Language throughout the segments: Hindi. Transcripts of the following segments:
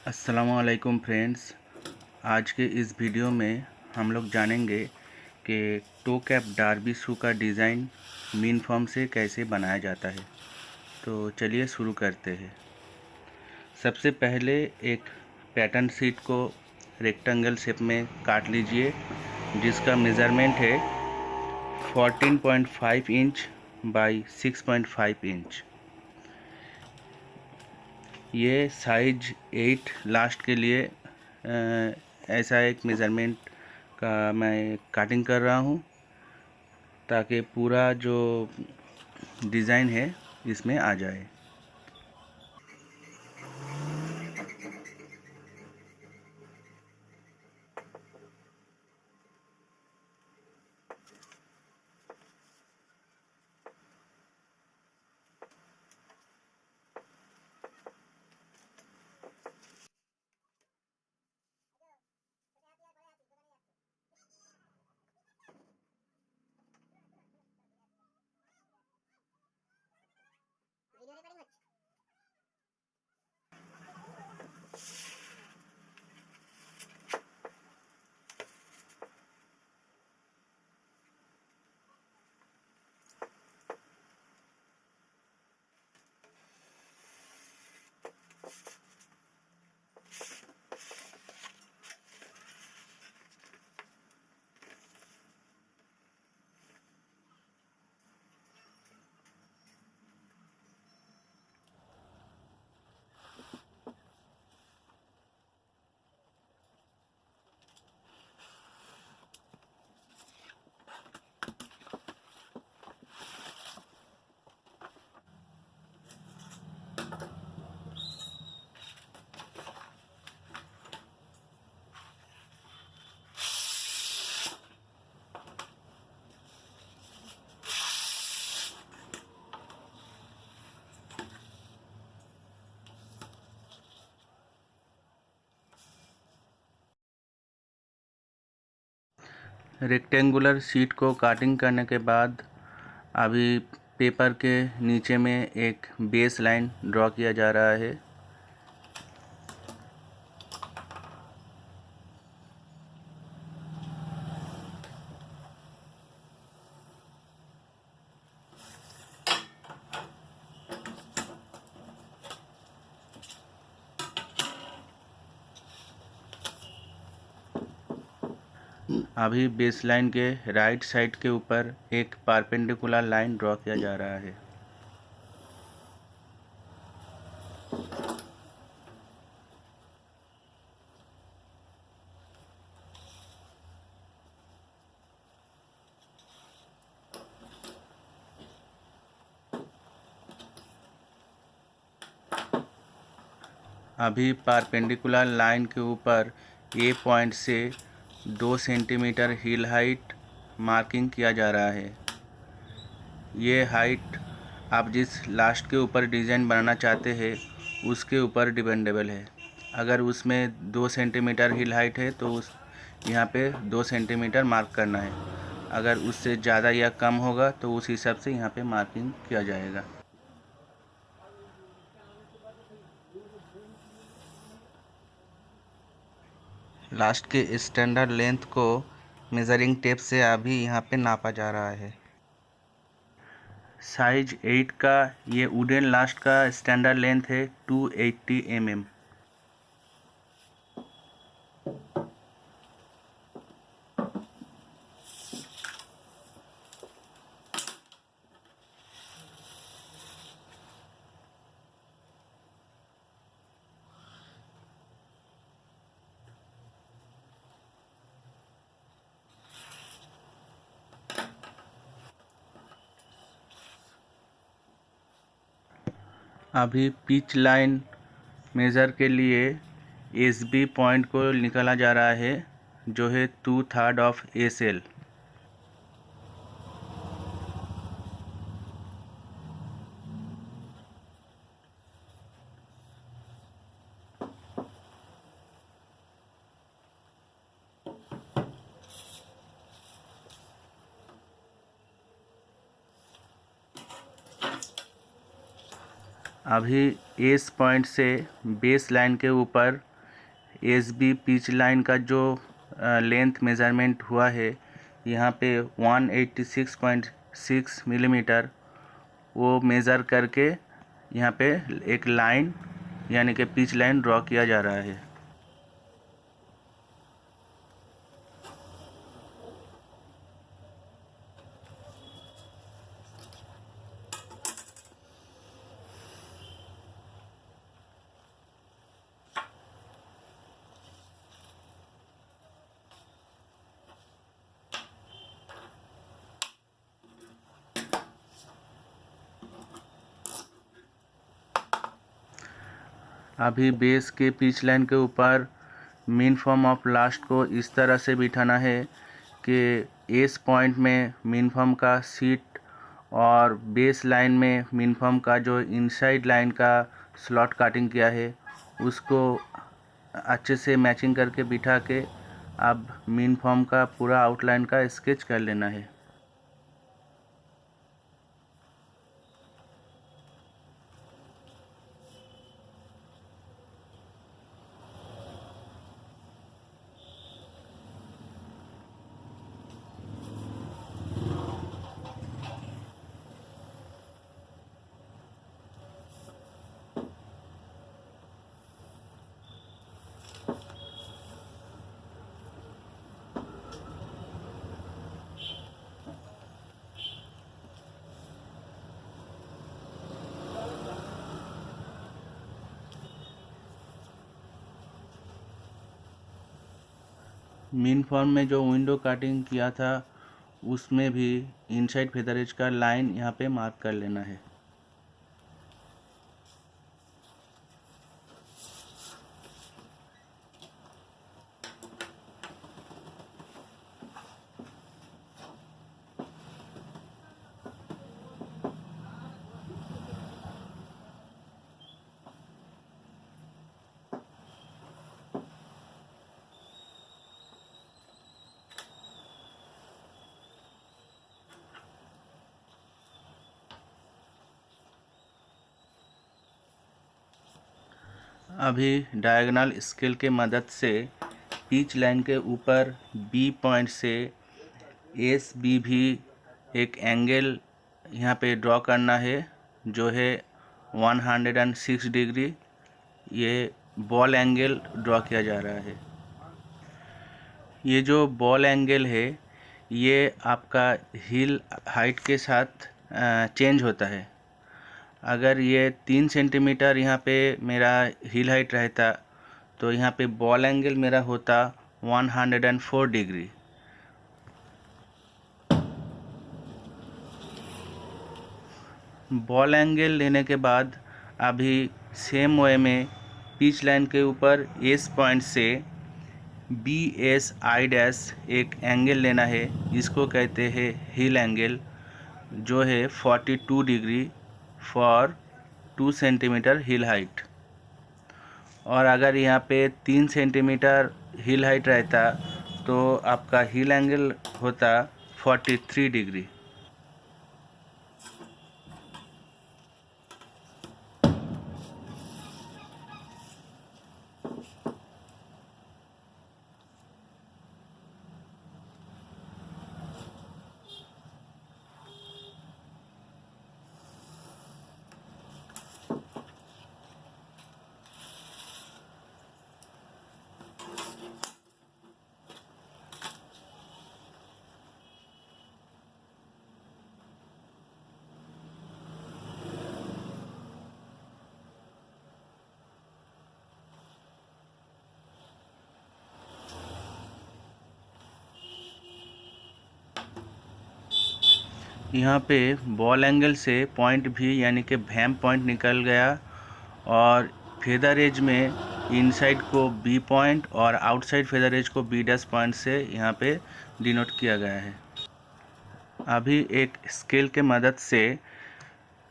अस्सलामुअलैकुम फ्रेंड्स। आज के इस वीडियो में हम लोग जानेंगे कि टो कैप डार्बी शू का डिज़ाइन मीन फॉर्म से कैसे बनाया जाता है। तो चलिए शुरू करते हैं। सबसे पहले एक पैटर्न शीट को रेक्टेंगल शेप में काट लीजिए, जिसका मेज़रमेंट है 14.5 इंच बाई 6.5 इंच। ये साइज 8 लास्ट के लिए ऐसा एक मेज़रमेंट का मैं काटिंग कर रहा हूँ, ताकि पूरा जो डिज़ाइन है इसमें आ जाए। रेक्टेंगुलर शीट को काटिंग करने के बाद अभी पेपर के नीचे में एक बेस लाइन ड्रॉ किया जा रहा है। अभी बेस लाइन के राइट साइड के ऊपर एक परपेंडिकुलर लाइन ड्रॉ किया जा रहा है। अभी परपेंडिकुलर लाइन के ऊपर ए पॉइंट से 2 सेंटीमीटर हील हाइट मार्किंग किया जा रहा है। ये हाइट आप जिस लास्ट के ऊपर डिज़ाइन बनाना चाहते हैं उसके ऊपर डिपेंडेबल है। अगर उसमें 2 सेंटीमीटर हील हाइट है तो उस यहाँ पे 2 सेंटीमीटर मार्क करना है। अगर उससे ज़्यादा या कम होगा तो उस हिसाब से यहाँ पे मार्किंग किया जाएगा। लास्ट के स्टैंडर्ड लेंथ को मेज़रिंग टेप से अभी यहाँ पे नापा जा रहा है। साइज 8 का ये वुडन लास्ट का स्टैंडर्ड लेंथ है 280 mm। अभी पिच लाइन मेज़र के लिए एसबी पॉइंट को निकाला जा रहा है, जो है 2/3 ऑफ एसएल। अभी एस पॉइंट से बेस लाइन के ऊपर एसबी पिच लाइन का जो लेंथ मेज़रमेंट हुआ है यहाँ पे 186.6 मिलीमीटर, वो मेज़र करके यहाँ पे एक लाइन यानी कि पिच लाइन ड्रॉ किया जा रहा है। अभी बेस के पिच लाइन के ऊपर मीन फॉर्म ऑफ लास्ट को इस तरह से बिठाना है कि एस पॉइंट में मीन फॉर्म का सीट और बेस लाइन में मीन फॉर्म का जो इनसाइड लाइन का स्लॉट काटिंग किया है उसको अच्छे से मैचिंग करके बिठा के अब मीन फॉर्म का पूरा आउटलाइन का स्केच कर लेना है। मीन फॉर्म में जो विंडो कटिंग किया था उसमें भी इनसाइड फेदर एज का लाइन यहाँ पे मार्क कर लेना है। अभी डायगोनल स्केल के मदद से पिच लाइन के ऊपर बी पॉइंट से एस बी भी एक एंगल यहाँ पे ड्रॉ करना है जो है 106 डिग्री। ये बॉल एंगल ड्रॉ किया जा रहा है। ये जो बॉल एंगल है ये आपका हील हाइट के साथ चेंज होता है। अगर ये 3 सेंटीमीटर यहाँ पे मेरा हील हाइट रहता तो यहाँ पे बॉल एंगल मेरा होता 104 डिग्री। बॉल एंगल लेने के बाद अभी सेम वे में पिच लाइन के ऊपर एस पॉइंट से बी एस आई डैश एक एंगल लेना है, जिसको कहते हैं हील एंगल, जो है 42 degree for 2 centimetre heel height. और अगर यहाँ पे 3 सेंटीमीटर हील हाइट रहता तो आपका हील एंगल होता 43 डिग्री। यहाँ पे बॉल एंगल से पॉइंट भी यानी कि भैम पॉइंट निकल गया और फेदर एज में इनसाइड को बी पॉइंट और आउटसाइड फेदर एज को बी डैश पॉइंट से यहाँ पे डिनोट किया गया है। अभी एक स्केल के मदद से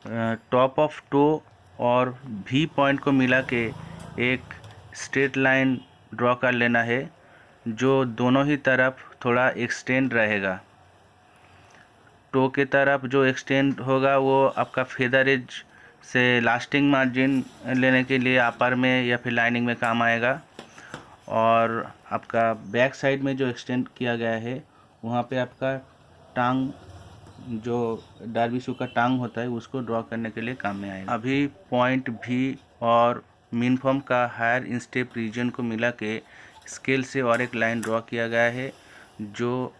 टॉप ऑफ टो और भी पॉइंट को मिला के एक स्ट्रेट लाइन ड्रॉ कर लेना है जो दोनों ही तरफ थोड़ा एक्सटेंड रहेगा। टो के तरफ जो एक्सटेंड होगा वो आपका फेदर एज से लास्टिंग मार्जिन लेने के लिए अपर में या फिर लाइनिंग में काम आएगा। और आपका बैक साइड में जो एक्सटेंड किया गया है वहाँ पे आपका टांग, जो डार्बी शू का टांग होता है, उसको ड्रॉ करने के लिए काम में आएगा। अभी पॉइंट भी और मीन फॉर्म का हायर इंस्टेप रीजन को मिला के स्केल से और एक लाइन ड्रॉ किया गया है जो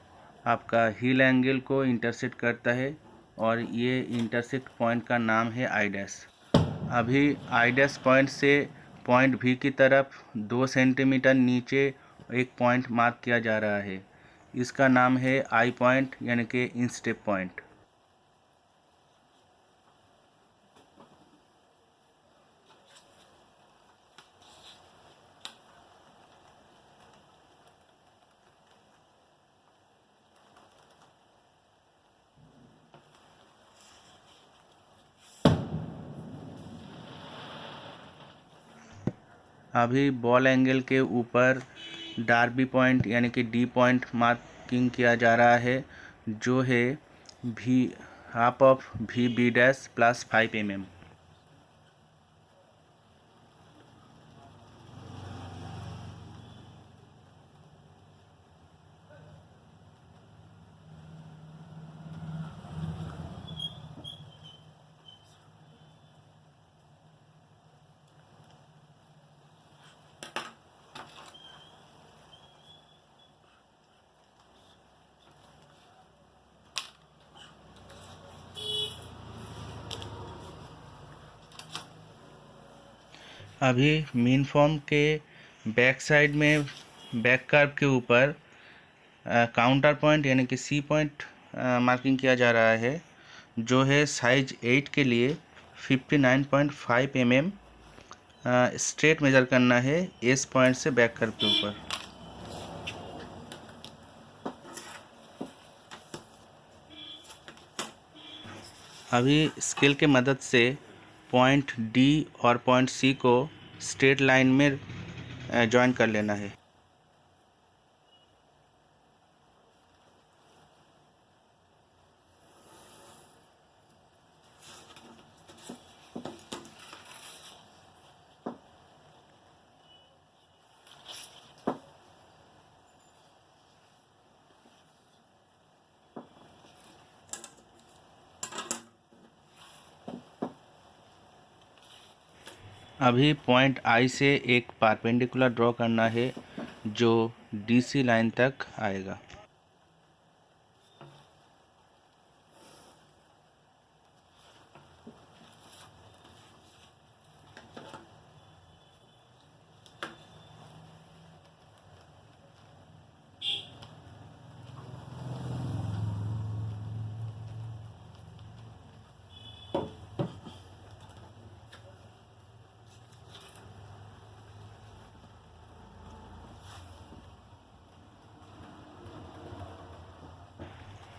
आपका हील एंगल को इंटरसेक्ट करता है, और ये इंटरसेक्ट पॉइंट का नाम है आई डैश। अभी आई डैश पॉइंट से पॉइंट भी की तरफ 2 सेंटीमीटर नीचे एक पॉइंट मार्क किया जा रहा है। इसका नाम है आई पॉइंट, यानी कि इंस्टेप पॉइंट। अभी बॉल एंगल के ऊपर डार्बी पॉइंट यानी कि डी पॉइंट मार्किंग किया जा रहा है, जो है भी half of V B dash plus 5 mm। अभी मीन फॉर्म के बैक साइड में बैक कर्व के ऊपर काउंटर पॉइंट यानी कि सी पॉइंट मार्किंग किया जा रहा है, जो है साइज 8 के लिए 59.5 mm स्ट्रेट मेज़र करना है एस पॉइंट से बैक कर्व के ऊपर। अभी स्केल के मदद से पॉइंट डी और पॉइंट सी को स्ट्रेट लाइन में जॉइन कर लेना है। अभी पॉइंट आई से एक परपेंडिकुलर ड्रॉ करना है जो डीसी लाइन तक आएगा।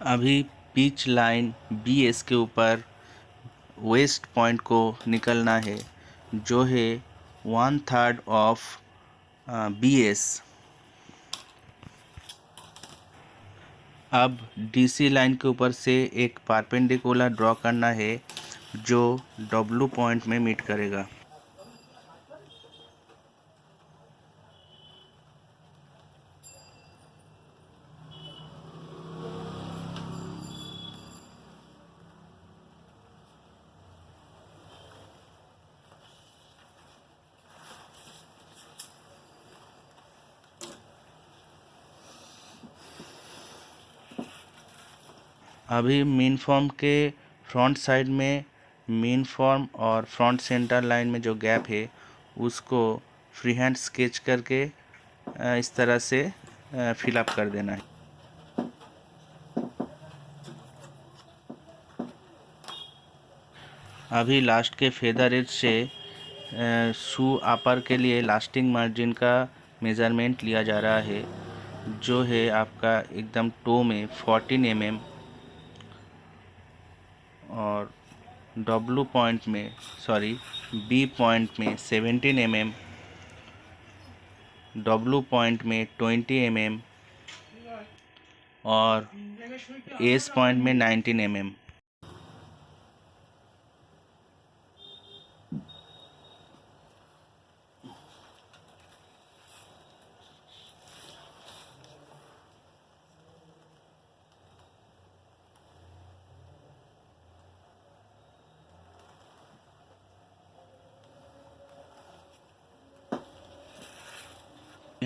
अभी पिच लाइन बी एस के ऊपर वेस्ट पॉइंट को निकलना है, जो है 1/3 ऑफ बी एस। अब डीसी लाइन के ऊपर से एक परपेंडिकुलर ड्रॉ करना है जो डब्ल्यू पॉइंट में मीट करेगा। अभी मेन फॉर्म के फ्रंट साइड में मेन फॉर्म और फ्रंट सेंटर लाइन में जो गैप है उसको फ्री हैंड स्केच करके इस तरह से फिल अप कर देना है। अभी लास्ट के फेदर एज से शू अपर के लिए लास्टिंग मार्जिन का मेज़रमेंट लिया जा रहा है, जो है आपका एकदम टो में 14 mm और डब्लू पॉइंट में बी पॉइंट में 17 mm, डब्लू पॉइंट में 20 mm और एस पॉइंट में 19 mm।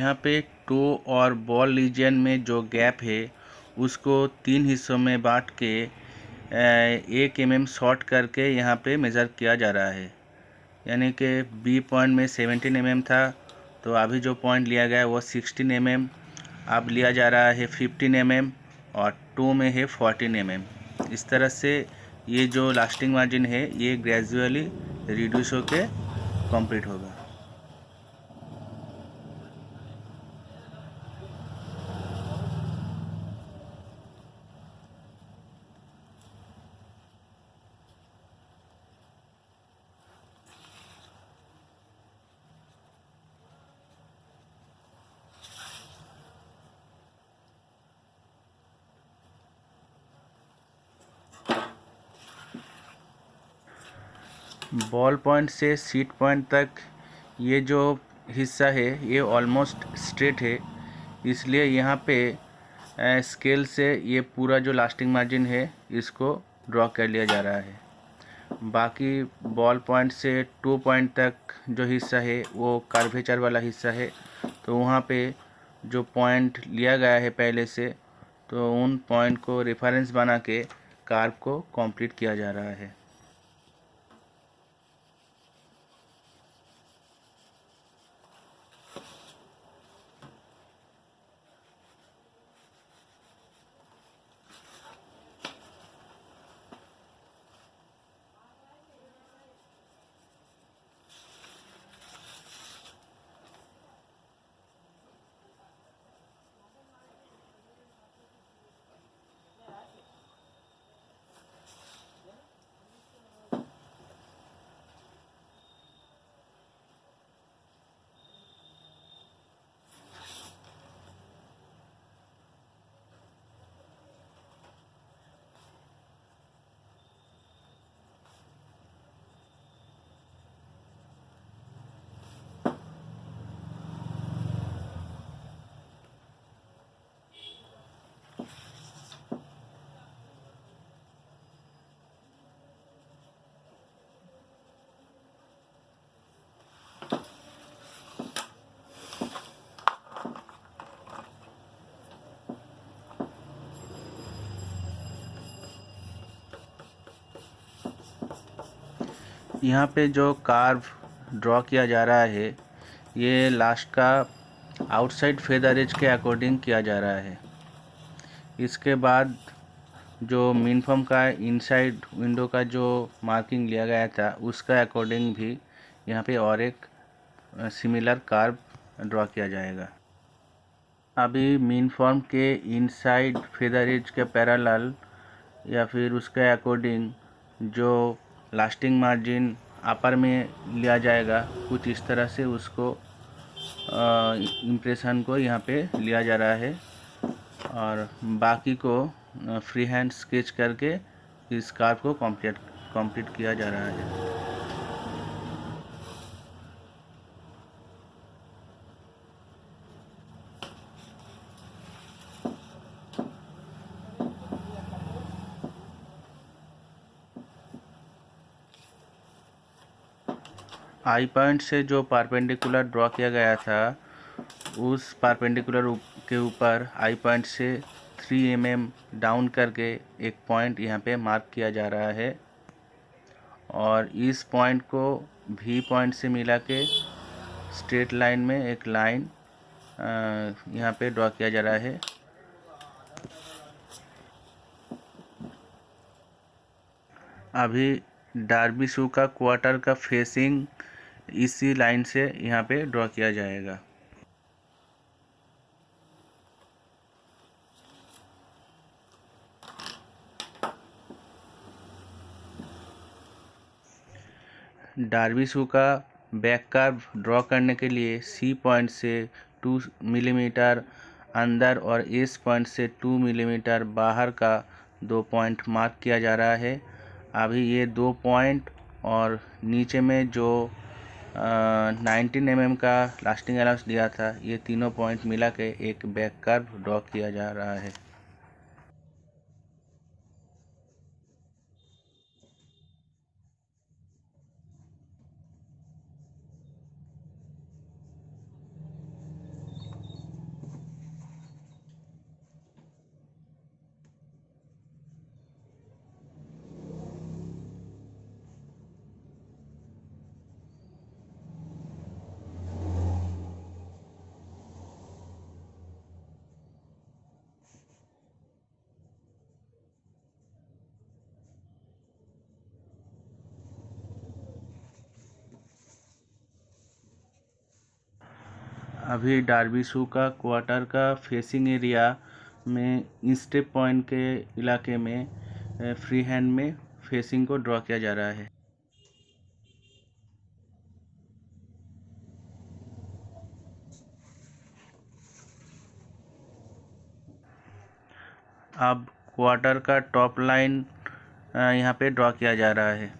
यहाँ पे टो और बॉल रीजन में जो गैप है उसको 3 हिस्सों में बांट के 1 mm शॉर्ट करके यहाँ पे मेज़र किया जा रहा है। यानी कि बी पॉइंट में 17 mm था, तो अभी जो पॉइंट लिया गया है वो 16 mm, अब लिया जा रहा है 15 mm और टो में है 14 mm। इस तरह से ये जो लास्टिंग मार्जिन है ये ग्रेजुअली रिड्यूस होके कंप्लीट होगा। बॉल पॉइंट से सीट पॉइंट तक ये जो हिस्सा है ये ऑलमोस्ट स्ट्रेट है, इसलिए यहाँ पे स्केल से ये पूरा जो लास्टिंग मार्जिन है इसको ड्रॉ कर लिया जा रहा है। बाकी बॉल पॉइंट से 2 पॉइंट तक जो हिस्सा है वो कर्वेचर वाला हिस्सा है, तो वहाँ पे जो पॉइंट लिया गया है पहले से, तो उन पॉइंट को रेफरेंस बना के कार्व को कंप्लीट किया जा रहा है। यहाँ पे जो कार्व ड्रॉ किया जा रहा है ये लास्ट का आउटसाइड फेदर एज के अकॉर्डिंग किया जा रहा है। इसके बाद जो मिनफॉर्म का इनसाइड विंडो का जो मार्किंग लिया गया था उसका अकॉर्डिंग भी यहाँ पे और एक सिमिलर कार्व ड्रॉ किया जाएगा। अभी मिनफॉर्म के इनसाइड फेदर एज के पैरेलल या फिर उसके अकॉर्डिंग जो लास्टिंग मार्जिन अपर में लिया जाएगा, कुछ इस तरह से उसको इम्प्रेशन को यहाँ पे लिया जा रहा है और बाकी को फ्री हैंड स्केच करके इस कार्व को कंप्लीट किया जा रहा है। आई पॉइंट से जो परपेंडिकुलर ड्रॉ किया गया था उस परपेंडिकुलर के ऊपर आई पॉइंट से 3 mm डाउन करके एक पॉइंट यहाँ पे मार्क किया जा रहा है और इस पॉइंट को भी पॉइंट से मिला के स्ट्रेट लाइन में एक लाइन यहाँ पे ड्रॉ किया जा रहा है। अभी डार्बी शू का क्वार्टर का फेसिंग इसी लाइन से यहाँ पे ड्रॉ किया जाएगा। डार्बी शू का बैक कर्व ड्रॉ करने के लिए सी पॉइंट से 2 मिलीमीटर अंदर और एस पॉइंट से 2 मिलीमीटर बाहर का 2 पॉइंट मार्क किया जा रहा है। अभी ये 2 पॉइंट और नीचे में जो 19 mm का लास्टिंग अलाउंस दिया था, ये तीनों पॉइंट मिला के एक बैक कर्व ड्रॉ किया जा रहा है। अभी डार्बी शू का क्वार्टर का फेसिंग एरिया में इंस्टेप पॉइंट के इलाके में फ्री हैंड में फेसिंग को ड्रॉ किया जा रहा है। अब क्वार्टर का टॉप लाइन यहाँ पे ड्रॉ किया जा रहा है।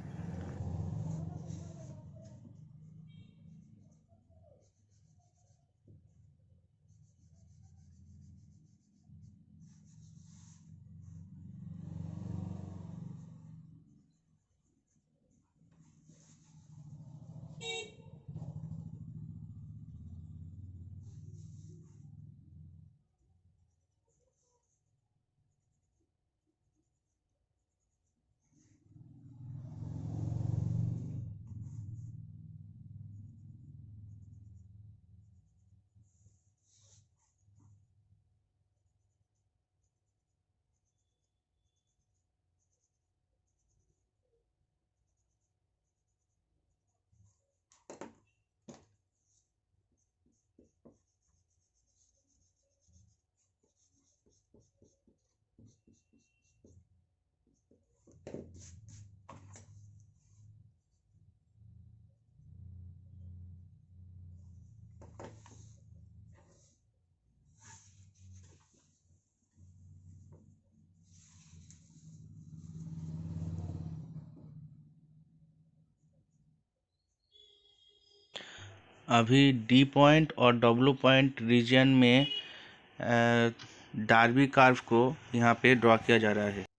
अभी डी पॉइंट और डब्लू पॉइंट रीजन में डार्बी कार्व को यहाँ पे ड्रॉ किया जा रहा है।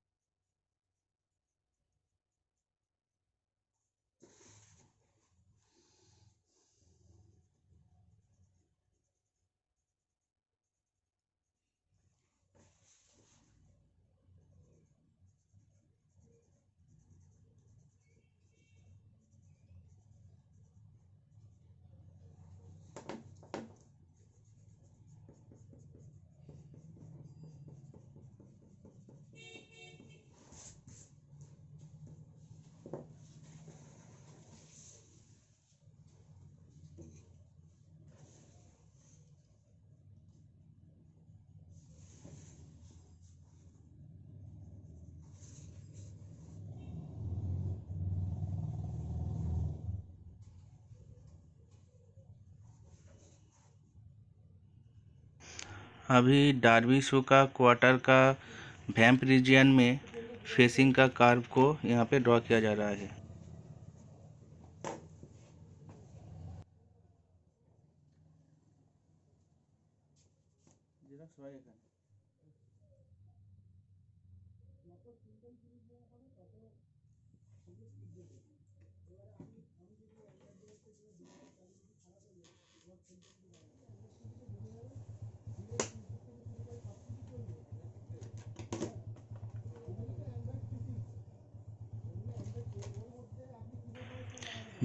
अभी डार्बी शू का क्वार्टर का वैम्प रीजन में फेसिंग का कार्व को यहाँ पे ड्रॉ किया जा रहा है।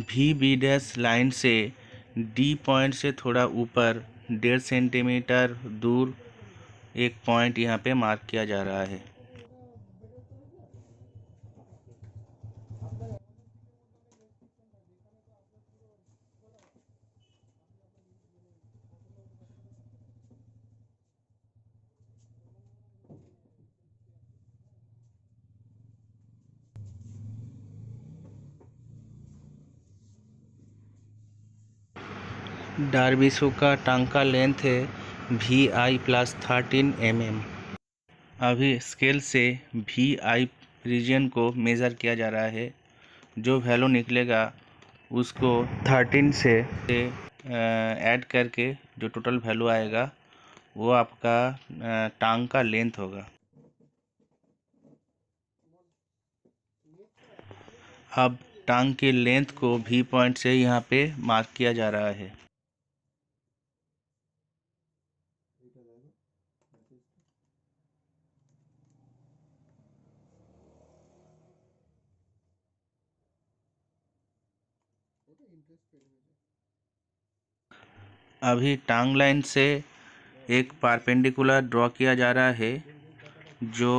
वी बी डैश लाइन से डी पॉइंट से थोड़ा ऊपर 1.5 सेंटीमीटर दूर एक पॉइंट यहाँ पे मार्क किया जा रहा है। डार्बी शू का टांग का लेंथ है VI+13 mm। अभी स्केल से VI रीजन को मेज़र किया जा रहा है। जो वैल्यू निकलेगा उसको 13 से ऐड करके जो टोटल वैल्यू आएगा वो आपका टांग का लेंथ होगा। अब टांग की लेंथ को वी पॉइंट से यहाँ पे मार्क किया जा रहा है। अभी टांग लाइन से एक परपेंडिकुलर ड्रॉ किया जा रहा है जो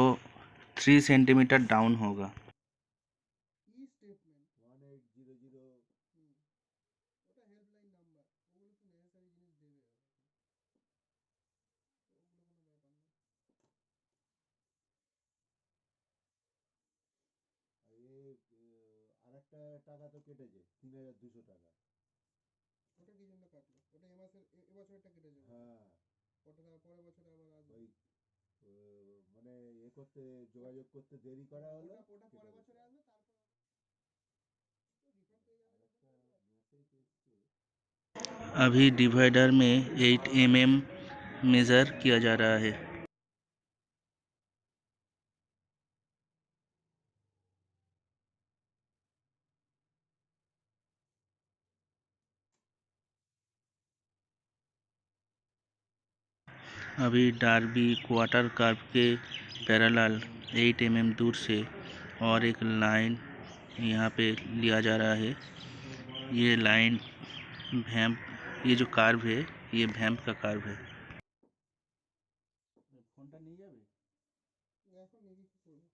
3 सेंटीमीटर डाउन होगा। একটা টাকা তো কেটেছে, 3,200 টাকা। ওটা কি জন্য কাটলো? ওটা এ মাসের এবছরটা কেটে যাবে। হ্যাঁ। ওটা তার পরের বছরে আবার আসবে। ওই মানে করতে, যোগাযোগ করতে দেরি করা হলো, ওটা কেটে পরের গেছে। বছরে আসবে, তারপর রিফান্ড পেয়ে যাবে আর একটা যখন বলবে। মেসেজ এসছে। अभी डिवाइडर में 8 mm मेज़र किया जा रहा है। अभी डार्बी क्वार्टर कर्व के पैरेलल 8 mm दूर से और एक लाइन यहाँ पे लिया जा रहा है। ये लाइन भैम्प, ये जो कर्व है ये भैम्प का कर्व है। फोनটা নিয়ে যাবে? এখন নিজে কি করবো?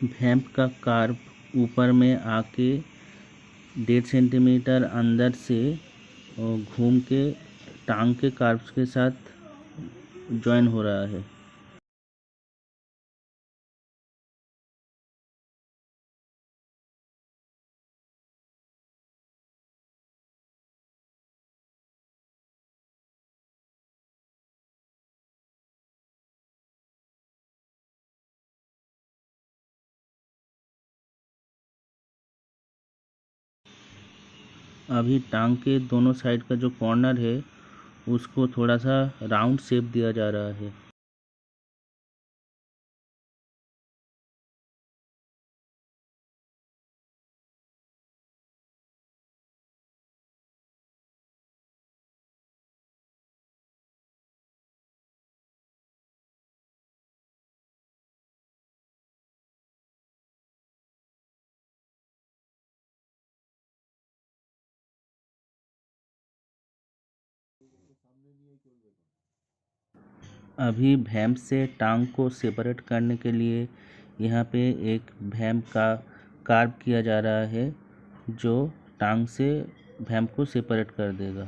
भैम्प का कर्व ऊपर में आके 1.5 सेंटीमीटर अंदर से घूम के टांग के कर्व के साथ जॉइन हो रहा है। अभी टांग के दोनों साइड का जो कॉर्नर है उसको थोड़ा सा राउंड शेप दिया जा रहा है। सामने নিয়েই করবে এখন। अभी भैम्प से टांग को सेपरेट करने के लिए यहाँ पे एक भैम्प का कार्व किया जा रहा है जो टांग से भैम्प को सेपरेट कर देगा।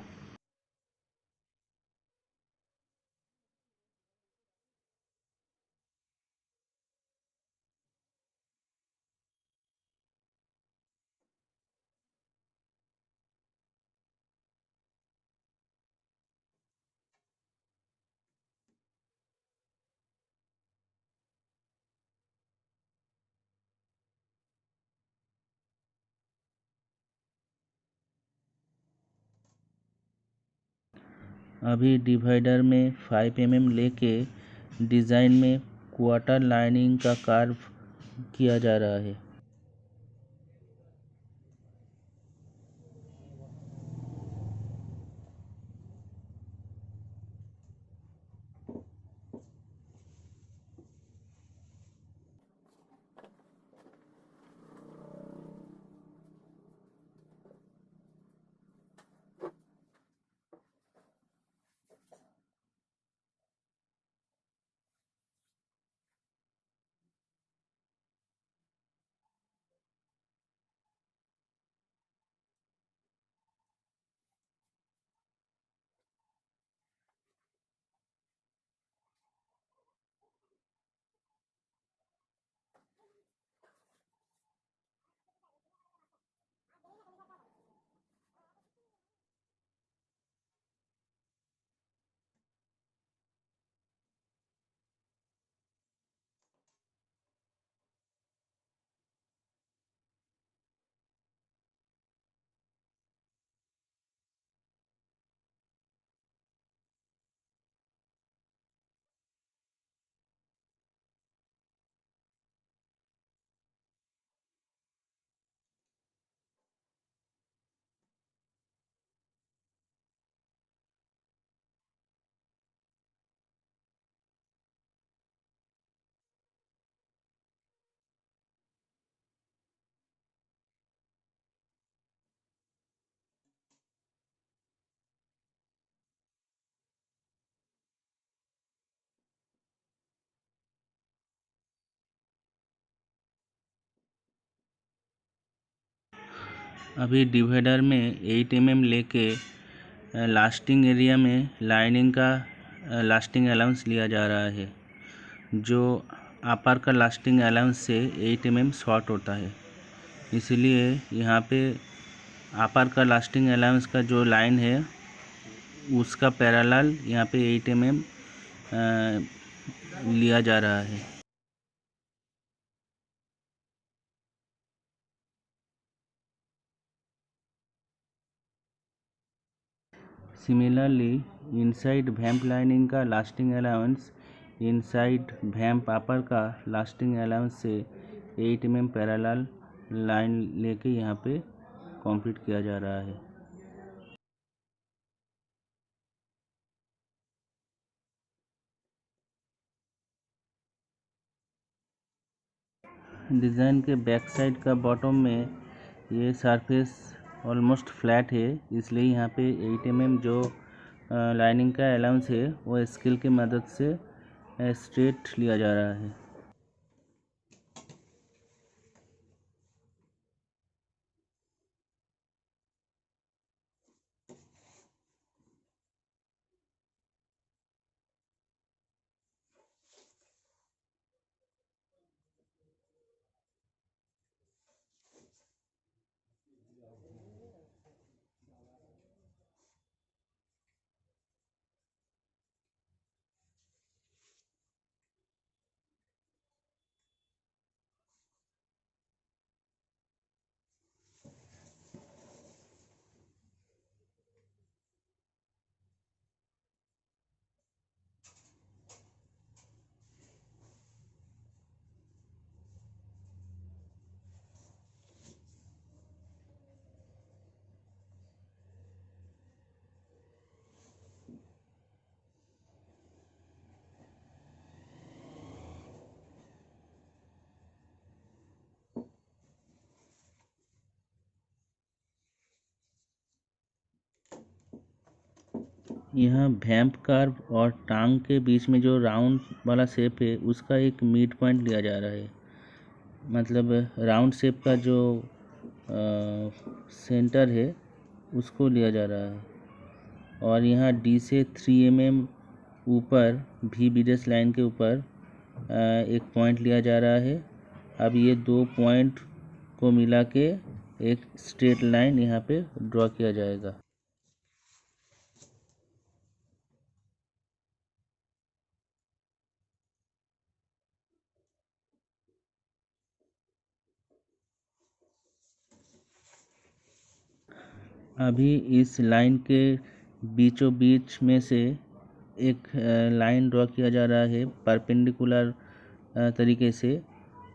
अभी डिवाइडर में 5 mm लेके डिज़ाइन में क्वार्टर लाइनिंग का कार्व किया जा रहा है। अभी डिवाइडर में 8 mm लेके लास्टिंग एरिया में लाइनिंग का लास्टिंग अलाउंस लिया जा रहा है, जो अपर का लास्टिंग अलाउंस से 8 mm शॉर्ट होता है। इसलिए यहाँ पे अपर का लास्टिंग अलाउंस का जो लाइन है उसका पैरेलल यहाँ पे 8 mm लिया जा रहा है। Similarly, inside vamp lining का लास्टिंग अलाउंस इनसाइड वैम्प अपर का लास्टिंग अलाउंस से 8 mm पैरेलल लाइन लेके यहाँ पे कंप्लीट किया जा रहा है। डिज़ाइन के बैक साइड का बॉटम में ये सरफेस ऑलमोस्ट फ्लैट है, इसलिए यहाँ पे 8 mm जो लाइनिंग का अलाउंस है वो स्केल की मदद से स्ट्रेट लिया जा रहा है। यहाँ वैम्प कर्व और टांग के बीच में जो राउंड वाला शेप है उसका एक मिड पॉइंट लिया जा रहा है। मतलब राउंड शेप का जो सेंटर है उसको लिया जा रहा है। और यहाँ डी से 3 mm ऊपर भी बीडस लाइन के ऊपर एक पॉइंट लिया जा रहा है। अब ये दो पॉइंट को मिला के एक स्ट्रेट लाइन यहाँ पे ड्रॉ किया जाएगा। अभी इस लाइन के बीचों बीच में से एक लाइन ड्रॉ किया जा रहा है परपेंडिकुलर तरीके से,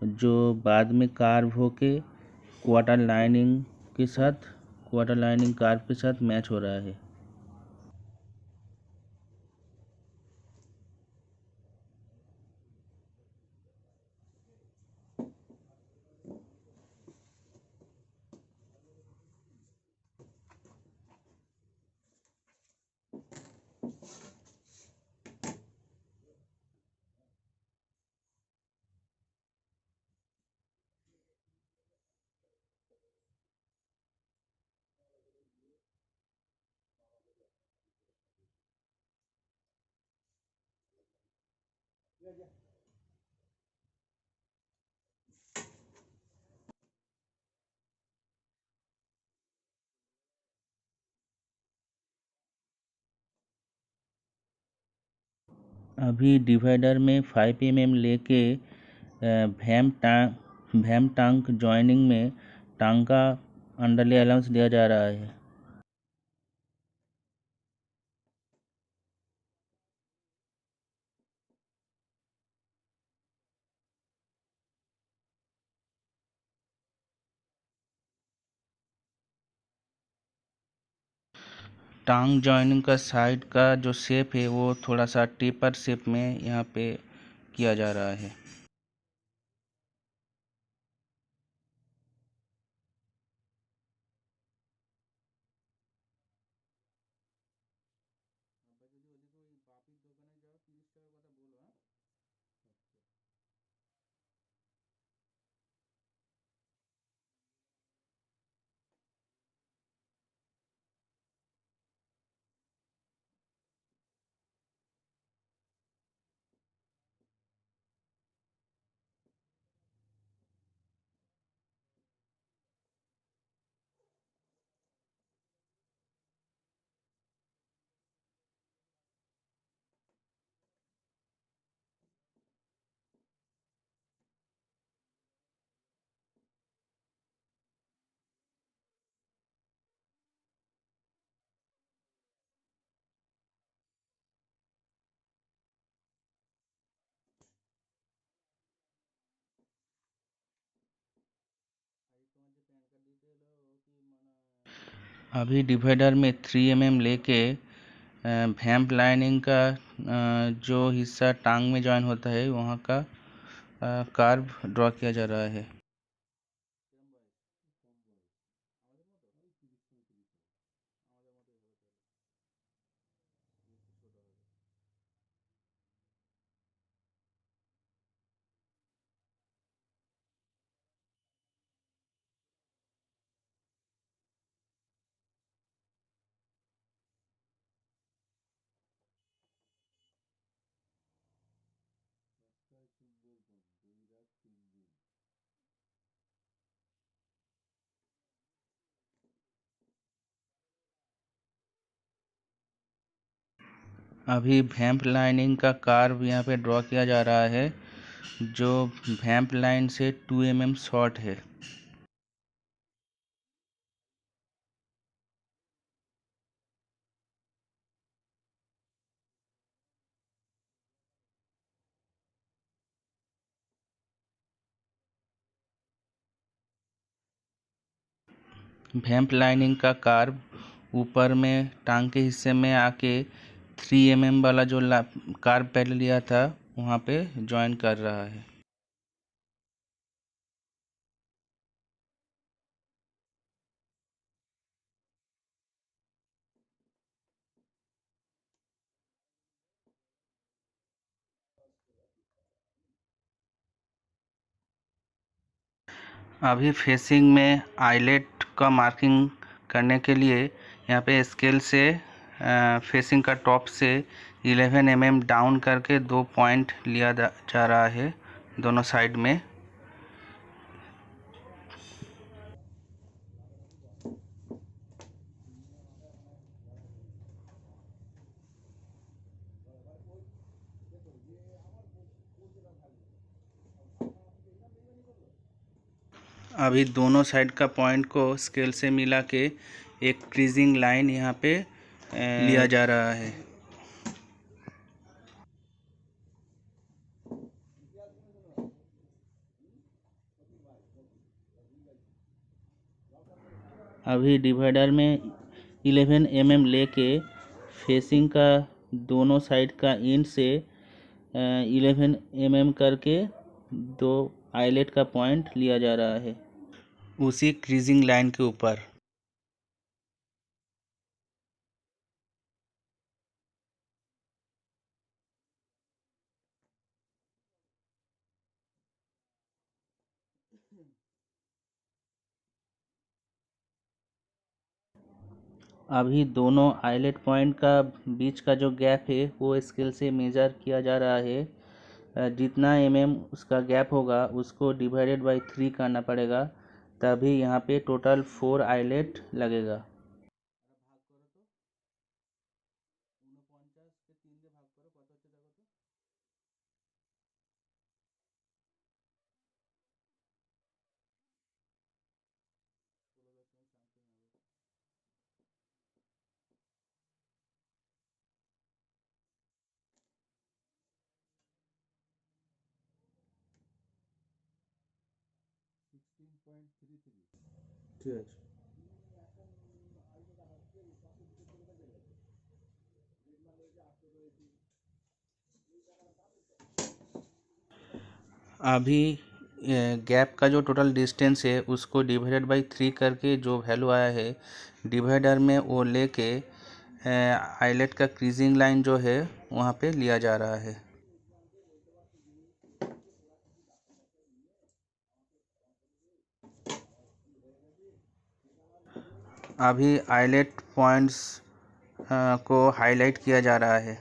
जो बाद में कार्व होके क्वार्टर लाइनिंग कार्व के साथ मैच हो रहा है। अभी डिवाइडर में 5 mm लेके वैम टांग जॉइनिंग में टांग का अंडरले अलाउंस दिया जा रहा है। टांग जॉइनिंग का साइड का जो शेप है वो थोड़ा सा टेपर शेप में यहाँ पे किया जा रहा है। अभी डिवाइडर में 3 mm लेके वैम्प लाइनिंग का जो हिस्सा टांग में जॉइन होता है वहाँ का कर्व ड्रॉ किया जा रहा है। अभी वैम्प लाइनिंग का कर्व यहाँ पे ड्रॉ किया जा रहा है जो वैम्प लाइन से 2 mm शॉर्ट है। वैम्प लाइनिंग का कर्व ऊपर में टांग के हिस्से में आके 3 mm वाला जो कर्व पहले लिया था वहाँ पे जॉइन कर रहा है। अभी फेसिंग में आइलेट का मार्किंग करने के लिए यहाँ पे स्केल से फेसिंग का टॉप से 11 mm डाउन करके 2 पॉइंट लिया जा रहा है दोनों साइड में। अभी दोनों साइड का पॉइंट को स्केल से मिला के एक क्रीजिंग लाइन यहाँ पे लिया जा रहा है। अभी डिवाइडर में 11 mm लेके फेसिंग का दोनों साइड का एंड से 11 mm करके 2 आइलेट का पॉइंट लिया जा रहा है उसी क्रीजिंग लाइन के ऊपर। अभी दोनों आइलेट पॉइंट का बीच का जो गैप है वो स्केल से मेज़र किया जा रहा है। जितना उसका गैप होगा उसको डिवाइडेड बाई 3 करना पड़ेगा, तभी यहाँ पे टोटल 4 आइलेट लगेगा। ঠিক আছে। अभी गैप का जो टोटल डिस्टेंस है उसको डिवाइडेड बाई 3 करके जो वैल्यू आया है डिवाइडर में वो लेके आइलेट का क्रीजिंग लाइन जो है वहाँ पे लिया जा रहा है। अभी आइलेट पॉइंट्स को हाईलाइट किया जा रहा है।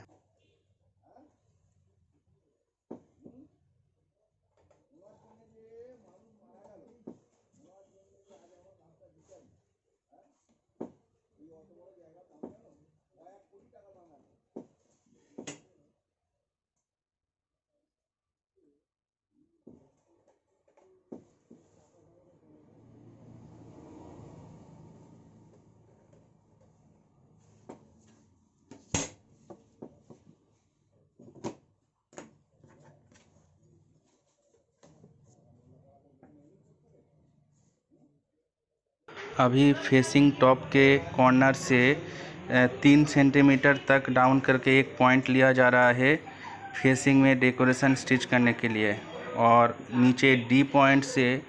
अभी फेसिंग टॉप के कॉर्नर से 3 सेंटीमीटर तक डाउन करके एक पॉइंट लिया जा रहा है फेसिंग में डेकोरेशन स्टिच करने के लिए, और नीचे डी पॉइंट से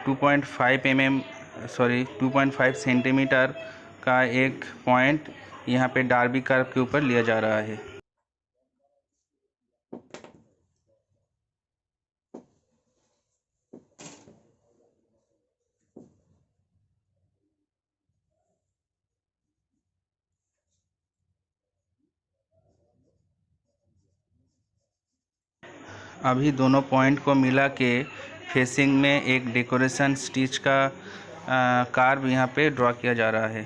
2.5 सेंटीमीटर का एक पॉइंट यहाँ पे डार्बी कर्व के ऊपर लिया जा रहा है। अभी दोनों पॉइंट को मिला के फेसिंग में एक डेकोरेशन स्टिच का कार्व यहाँ पे ड्रॉ किया जा रहा है।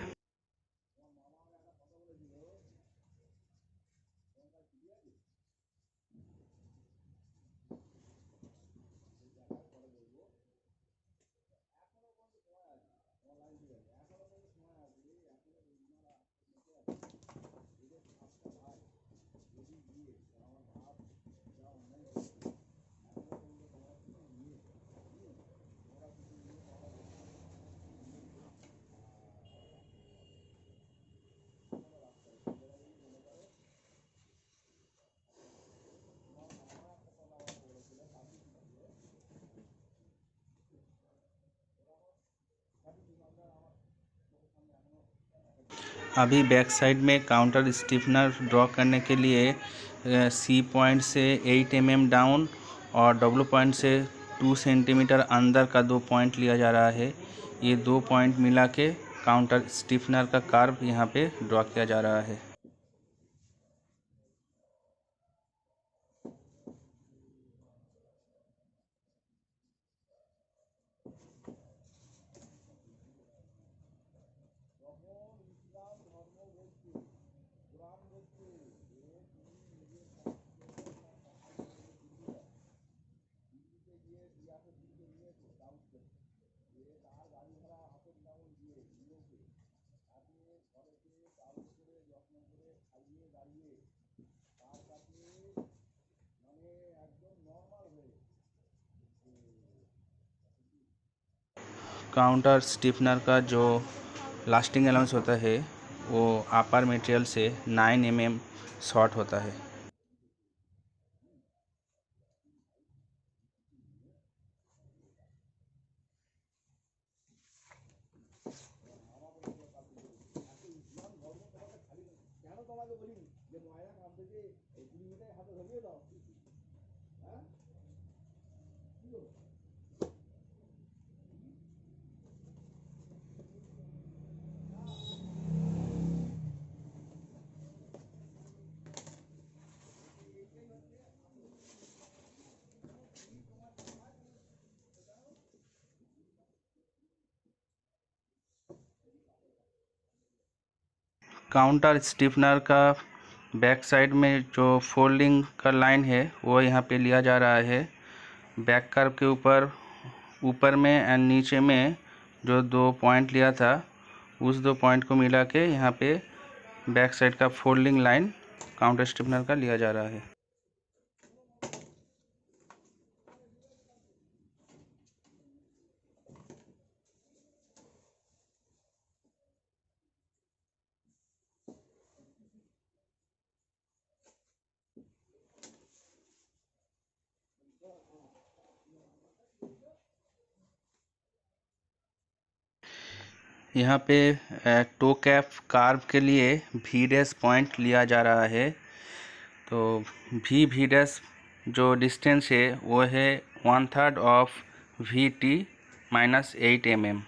अभी बैक साइड में काउंटर स्टिफनर ड्रॉ करने के लिए सी पॉइंट से 8 mm डाउन और डब्ल्यू पॉइंट से 2 सेंटीमीटर अंदर का 2 पॉइंट लिया जा रहा है। ये 2 पॉइंट मिला के काउंटर स्टिफनर का कार्व यहाँ पे ड्रॉ किया जा रहा है। काउंटर स्टिफनर का जो लास्टिंग अलाउंस होता है वो अपर मटेरियल से 9 mm शॉर्ट होता है। काउंटर स्टिफनर का बैक साइड में जो फोल्डिंग का लाइन है वो यहाँ पे लिया जा रहा है। बैक कर्व के ऊपर में एंड नीचे में जो 2 पॉइंट लिया था उस 2 पॉइंट को मिला के यहाँ पे बैक साइड का फोल्डिंग लाइन काउंटर स्टिफनर का लिया जा रहा है। यहाँ पे टो कैप कार्व के लिए वी डैश पॉइंट लिया जा रहा है। तो वी डैश जो डिस्टेंस है वो है 1/3 ऑफ VT माइनस 8 mm।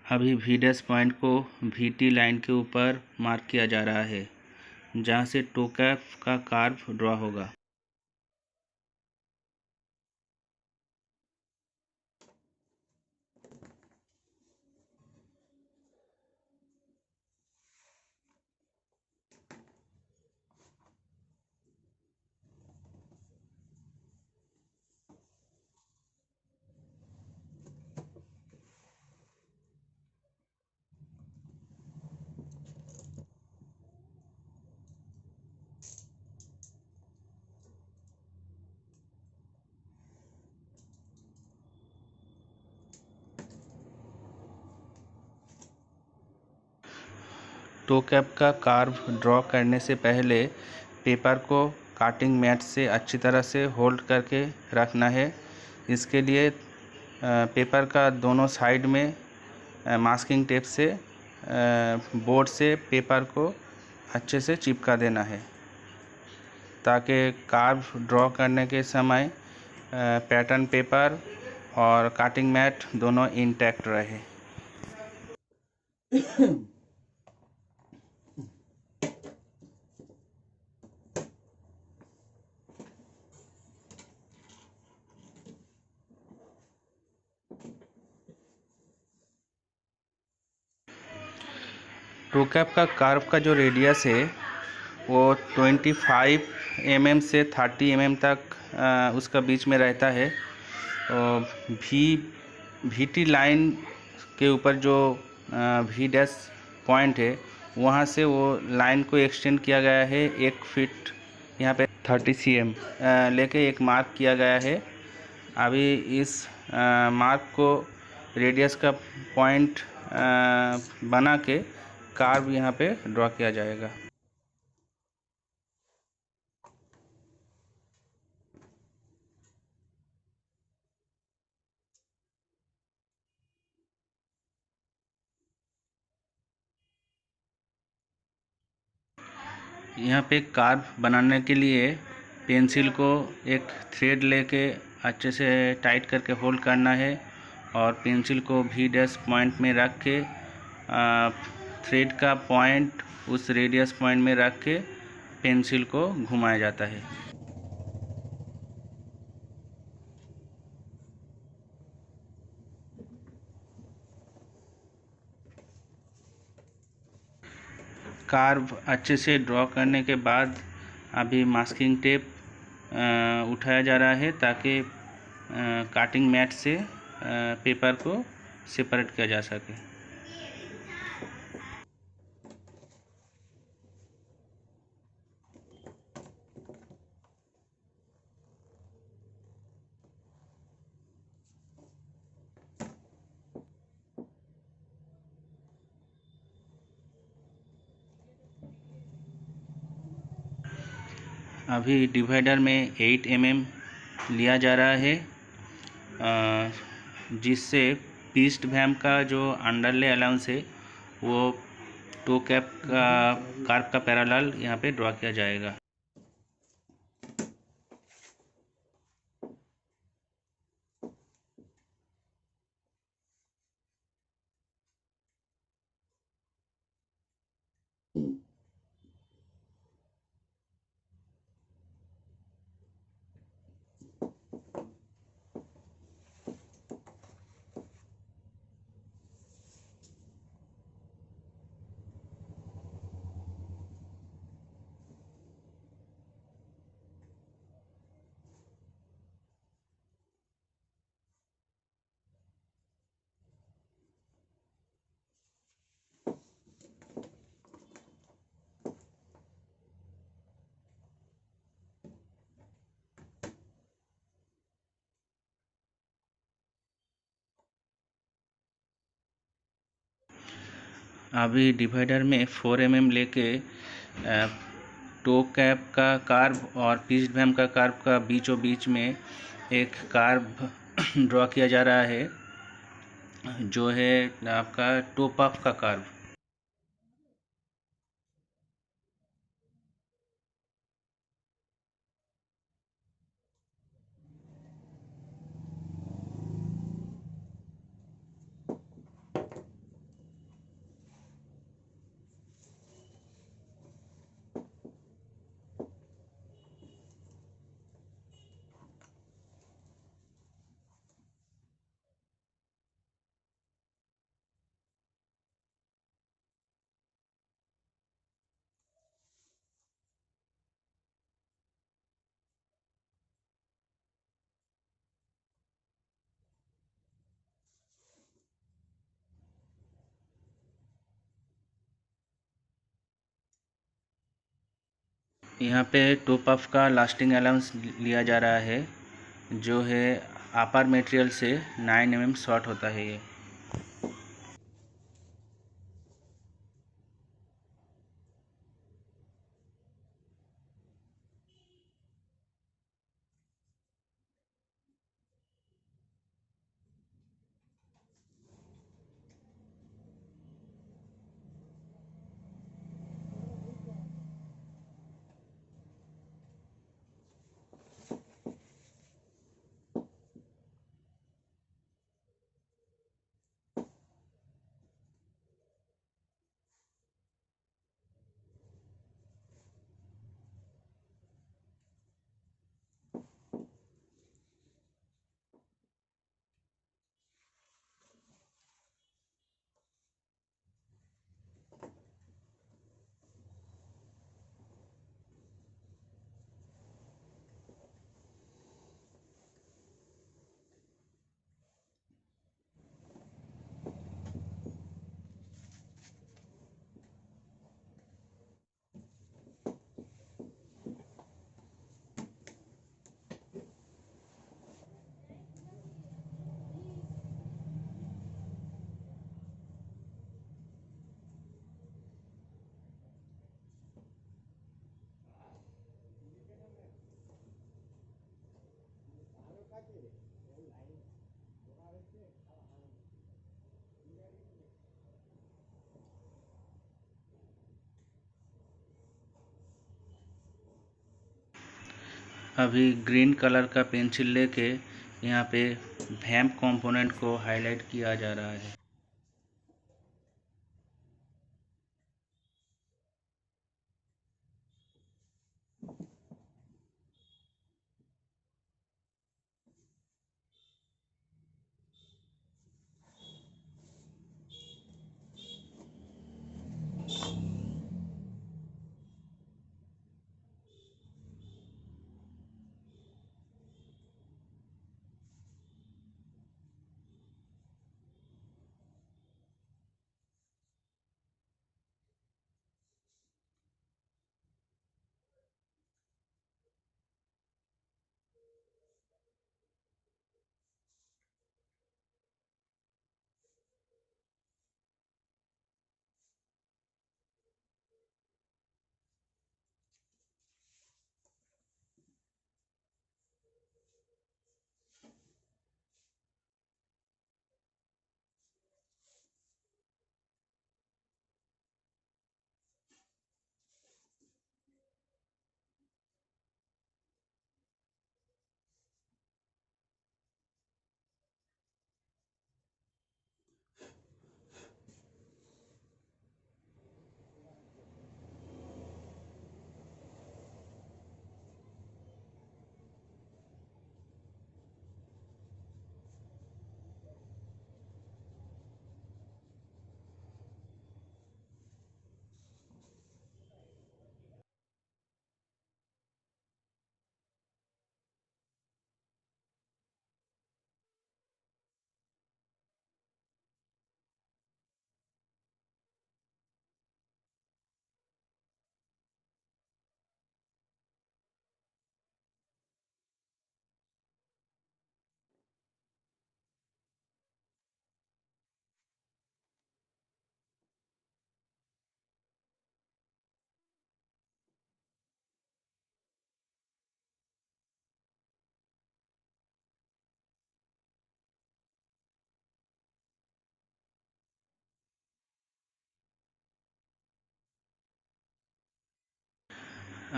अभी वी डैश पॉइंट को VT लाइन के ऊपर मार्क किया जा रहा है जहाँ से टो कैप का कार्व ड्रॉ होगा। टो कैप का कर्व ड्रॉ करने से पहले पेपर को काटिंग मैट से अच्छी तरह से होल्ड करके रखना है। इसके लिए पेपर का दोनों साइड में मास्किंग टेप से बोर्ड से पेपर को अच्छे से चिपका देना है ताकि कर्व ड्रॉ करने के समय पैटर्न पेपर और काटिंग मैट दोनों इंटैक्ट रहे। टो कैप का कर्व का जो रेडियस है वो 25 mm से 30 mm तक उसका बीच में रहता है। VT लाइन के ऊपर जो V डैश पॉइंट है वहाँ से वो लाइन को एक्सटेंड किया गया है 1 फीट, यहाँ पे 30 cm लेके एक मार्क किया गया है। अभी इस मार्क को रेडियस का पॉइंट बना के कर्व यहाँ पे ड्रॉ किया जाएगा। यहाँ पे कर्व बनाने के लिए पेंसिल को एक थ्रेड लेके अच्छे से टाइट करके होल्ड करना है और पेंसिल को V डैश पॉइंट में रख के थ्रेड का पॉइंट उस रेडियस पॉइंट में रख के पेंसिल को घुमाया जाता है। कर्व अच्छे से ड्रॉ करने के बाद अभी मास्किंग टेप उठाया जा रहा है ताकि काटिंग मैट से पेपर को सेपरेट किया जा सके। अभी डिवाइडर में 8 mm लिया जा रहा है जिससे पिस्ट वैम का जो अंडरले अलाउंस है वो टो कैप का कर्व का पैरेलल यहाँ पे ड्रॉ किया जाएगा। अभी डिवाइडर में 4 mm लेके टो कैप का कर्व और पिस्ट वैम का कर्व का बीचों बीच में एक कर्व ड्रॉ किया जा रहा है जो है आपका टो पफ का कर्व। यहाँ पे टो पफ का लास्टिंग अलाउंस लिया जा रहा है जो है अपर मटेरियल से 9 mm शॉर्ट होता है ये। अभी ग्रीन कलर का पेंसिल लेके यहाँ पे वैम्प कंपोनेंट को हाईलाइट किया जा रहा है।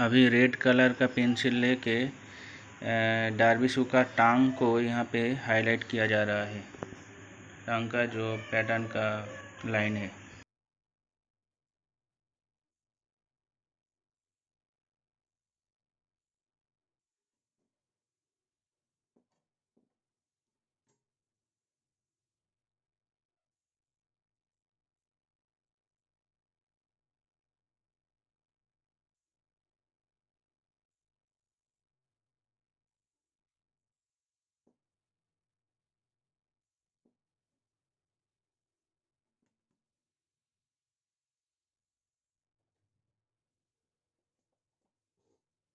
अभी रेड कलर का पेंसिल लेके डार्विशू का टांग को यहाँ पे हाईलाइट किया जा रहा है। टांग का जो पैटर्न का लाइन है।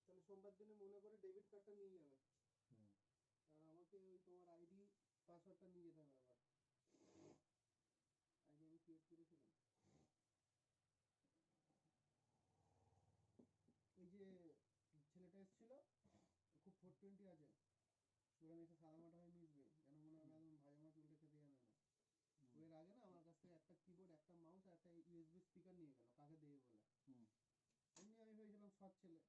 তাহলে সোমবার দিনে মনে করে ডেবিট কার্ডটা নিয়ে যাবে। হুম। আর আমাকে ওই তোমার আইডি পাসওয়ার্ডটা নিয়ে যেতে হবে আবার। আইডি আমি ক্রিয়েট করেছিলাম। ওই যে ছেলেটা এসেছিল, খুব 420 আছে, ওখানে এসে সাদা মাটা হয়ে মিশবে, যেন মনে হবে একদম ভাজা মাছ উল্টে খেতে জানে না। ও এর আগে না আমার কাছ থেকে একটা কিবোর্ড, একটা মাউস আর একটা ইউএসবি স্পিকার নিয়ে গেল, কাকে দেবে বলে। এমনি আমি ভেবেছিলাম সৎ ছেলে।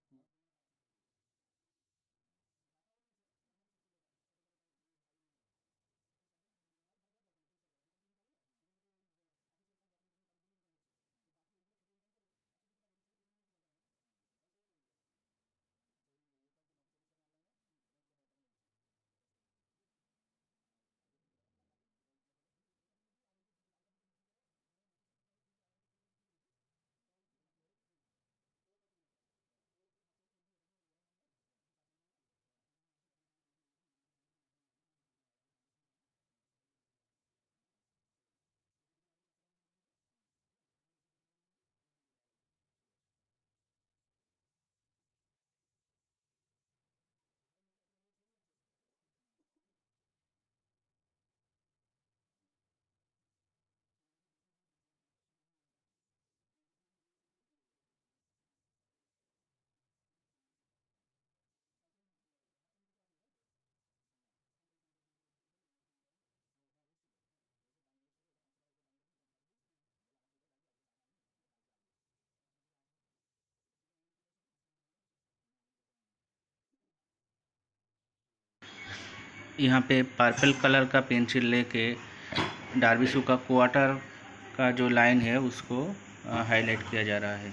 यहाँ पे पर्पल कलर का पेंसिल लेके डार्विशू का क्वार्टर का जो लाइन है उसको हाईलाइट किया जा रहा है।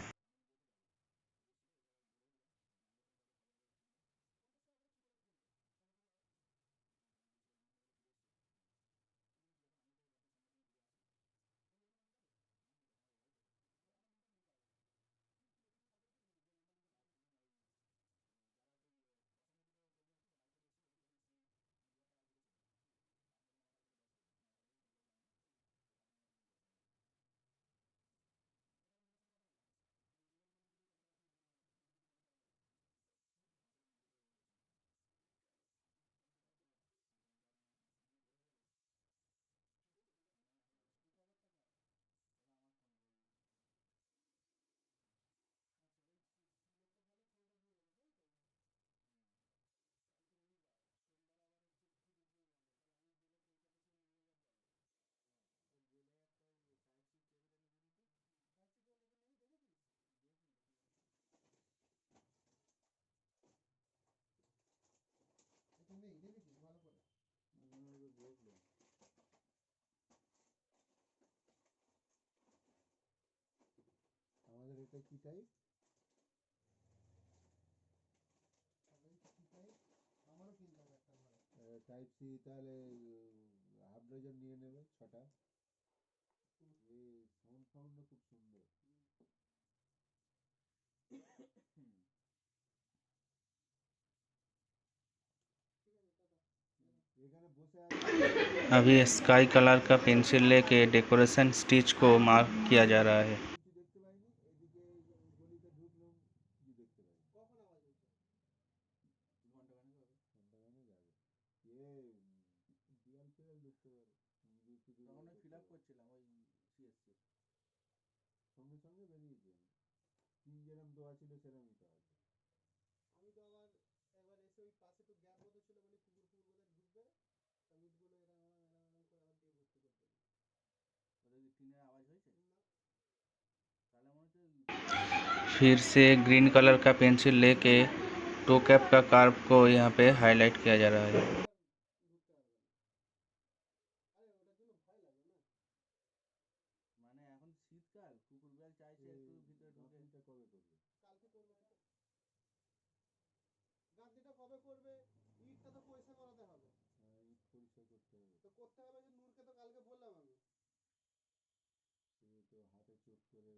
এটা নেই, দেখেছিস ভালো করে? দেখলাম। আমাদের এটা কি টাইপ? আমারও কিনতে হবে একটা ঘরে। টাইপ সি তাহলে হাফ ডজন নিয়ে নেবে 6টা। এই সাউন্ডটা খুব সুন্দর। এখানে বসে আছে। अभी स्काई कलर का पेंसिल लेके डेकोरेशन स्टिच को मार्क किया जा रहा है। কিছু দেখতে পাইনি, এদিকে গলিতে ঢুকলাম, কিছু দেখতে পাইনি। কখন আওয়াজ হয়েছে? ঘন্টাখানেক যাবে। বিড়াল ফিড়াল ঢুকতে পারে। তখন ওই ফিল আপ করছিলাম ওই সিএসসি, সঙ্গে সঙ্গে বেরিয়েছি আমি। পিন যেরম দেওয়া ছিল সেরমই তো আছে। আমি তো আবার একবার এসে ওই পাশে একটু গ্যাপ মতো ছিল বলে কুকুর বোধহয় ঢুকবে, তা মিটগুলো এরম করে আবার দিয়ে ভর্তি করে দেবে। ওটা কি টিনের আওয়াজ হয়েছে? না, তাহলে মনে হচ্ছে फिर से ग्रीन कलर का पेंसिल लेके टो कैप का कार्व को यहाँ पे हाईलाइट किया जा रहा है। ঢুকতে পারবে না। আরে ওটার জন্য ভয় লাগে না। মানে এখন শীতকাল, কুকুর বিড়াল চাইছে একটু ভিতরে ঢুকে। গাঁথনিটা কবে করবে? কালকে করবে হয়তো। গাঁথনিটা কবে করবে? ইটটা তো পয়সা করাতে হবে। ইট পরিষ্কার করতে হবে। তো করতে হবে যে নূরকে তো কালকে বললাম আমি। সে তো হাতে চোট করে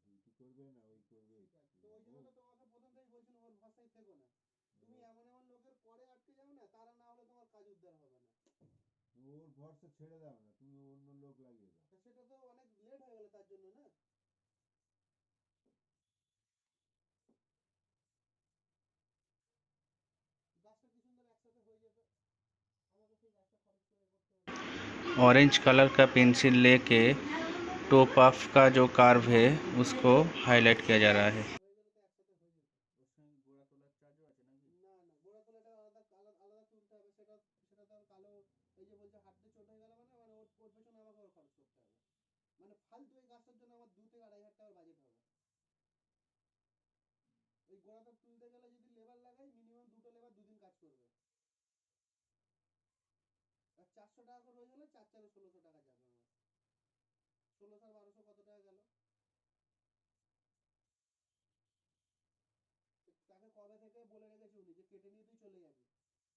ডিউটি করবে না ওই করবে। ঠিক আছে, তো ওই জন্য তো তোমাকে প্রথম থেকেই বলছিলাম ওর ভরসায় থেকো না। তুমি এমন এমন লোকের করে আটকে যাও না, তারা না হলে তোমার কাজ উদ্ধার হবে না। ওর ভরসা ছেড়ে দাও না, তুমি অন্য লোক লাগিয়ে দাও। তা সেটা তো অনেক লেট হয়ে গেল তার জন্য না। গাছটা কি সুন্দর একসাথে হয়ে যেত, আমাকে সেই গাছটা খরচ করে করতে হলো। ऑरेंज कलर का पेंसिल लेके टॉप ऑफ का जो कार्व है उसको हाईलाइट किया जा रहा है। হয়ে গেলে তো একসাথে হয়ে যেত। ওর সঙ্গে গোড়া তোলার চার্জও আছে নাকি? না না, গোড়া তোলাটা আলাদা আলাদা আলাদা তুলতে হবে। সেটা সেটা তো আর কালো, এই যে বলছে হাঁটতে চোট হয়ে গেল মানে মানে ওর ওর পেছনে আমাকে আবার খরচ করতে হবে। মানে ফালতু এই গাছটার জন্য আমার 2 থেকে 2.5 হাজার টাকার বাজেট হবে। এই গোড়াটা তুলতে গেলে যদি লেবার লাগাই মিনিমাম 2টো লেবার 2 দিন কাজ করবে। আর 400 টাকা করে রোজ হলে 4 4 1600 টাকা যাবে আমার। 1600 আর 1200 কত টাকা গেল? তাকে কবে থেকে বলে রেখেছি উনি যে কেটে নিয়ে তুই চলে যাবি,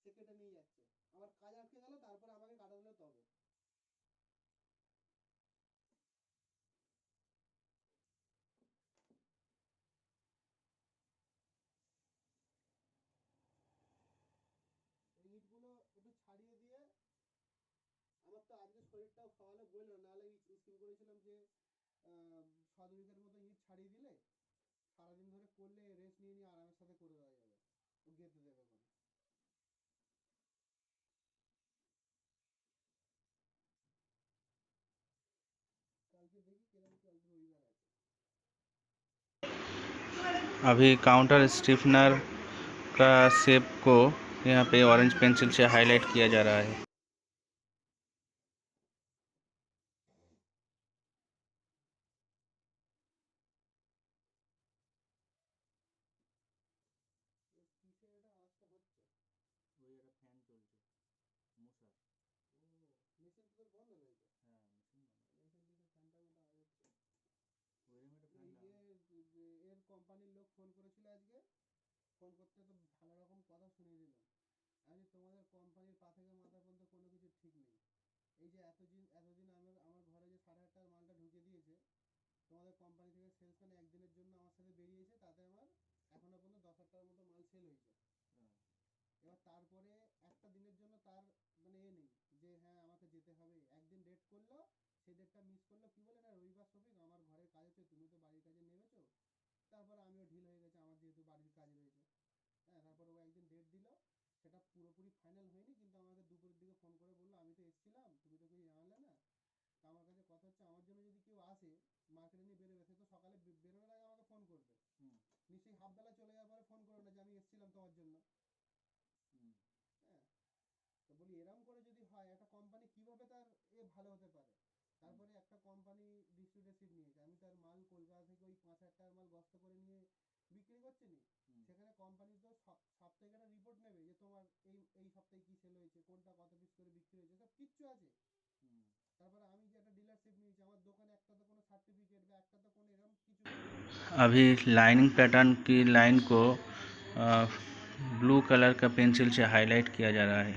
সে কেটে নিয়ে যাচ্ছে। আমার কাজ আটকে গেল, তারপরে আমাকে কাটা দিলে তবে। এই ইটগুলো একটু ছাড়িয়ে দিয়ে, আমার তো আজকে শরীরটাও খাওয়ালে বললো, নাহলে স্কিম করেছিলাম যে 7 উইকের মতো ইট ছাড়িয়ে দিলে সারাদিন ধরে করলে রেস্ট নিয়ে নিয়ে আরামের সাথে করে দেওয়া যাবে, ও গেঁথে দেবে কোনো। কালকে দেখি কিরকম, কালকে রবিবার আছে। अभी काउंटर स्टिफनर का शेप को यहाँ पे ऑरेंज पेंसिल से हाईलाइट किया जा रहा है। কিসের এটা আওয়াজটা হচ্ছে? ওই একটা ফ্যান চলছে। বর্ষার। ও মেশিন তো তোর বন্ধ রয়েছে। হ্যাঁ মেশিন বন্ধ। মেশিন দিকে ফ্যানটা মোটা হচ্ছে। ওইরকম একটা ফ্যান লাগানো। এর কোম্পানির লোক ফোন করেছিল আজকে, ফোন করতে তো ভালো রকম কথা শুনিয়ে দিলাম। আমি তোমাদের কোম্পানির পা থেকে মাথা পর্যন্ত কোনো কিছু ঠিক নেই। এই যে এতদিন আমার ঘরে যে 8,500 টাকার মালটা ঢুকে দিয়েছে, তোমাদের কোম্পানি থেকে সেলসম্যান একদিনের জন্য আমার সাথে বেরিয়েছে, তাতে আমার এখনো পর্যন্ত 10,000 টাকার মতো মাল সেল হয়েছে। হ্যাঁ এবার তারপরে একটা দিনের জন্য তার মানে নেই যে হ্যাঁ আমাকে যেতে হবে, একদিন ডেট করলো, সেই ডেটটা মিস করলো, কি বলে না রবিবার শপিং, আমার ঘরের কাজ আছে, তুমি তো বাড়ির কাজে নেমেছো। তারপরে আমিও ঢিল হয়ে গেছে, আমার যেহেতু বাড়ির কাজ রয়েছে। হ্যাঁ, তারপরে ও একদিন ডেট দিল, সেটা পুরোপুরি ফাইনাল হয়নি, কিন্তু আমাকে দুপুরের দিকে ফোন করে বললো আমি তো এসেছিলাম, তুমি তো কিছু জানালে না। তা আমার কাছে কথা হচ্ছে, আমার জন্য যদি কেউ আসে মার্কেটে নিয়ে বেরোবে, সে তো সকালে বেরোনোর আগে আমাকে ফোন করবে। হুম নিশ্চয়ই হাফবেলা চলে যাওয়ার পরে ফোন করো না যে আমি এসেছিলাম তোমার জন্য। হুম হ্যাঁ, তো বলি এরম করে যদি হয় একটা কোম্পানি কিভাবে তার ভালো হতে পারে। হুম তারপরে একটা কোম্পানি ডিস্ট্রিবিউটারশিপ নিয়েছে, আমি তার মাল কলকাতা থেকে ওই 5,000 টাকার মাল গস্ত করে নিয়ে বিক্রি করছি নি। হুম সেখানে কোম্পানি তো সাপ্তাহিক একটা রিপোর্ট নেবে যে তোমার এই সপ্তাহে কি সেল হয়েছে, কোনটা কত পিস করে বিক্রি হয়েছে, সব কিচ্ছু আছে। হুম তারপরে আমি যে একটা ডিলারশিপ নিয়েছি, আমার দোকানে একটা তো কোনো সার্টিফিকেট বা একটা তো কোনো এরকম কিছু নেই। अभी लाइनिंग पैटर्न की लाइन को ब्लू कलर का पेंसिल से हाईलाइट किया जा रहा है।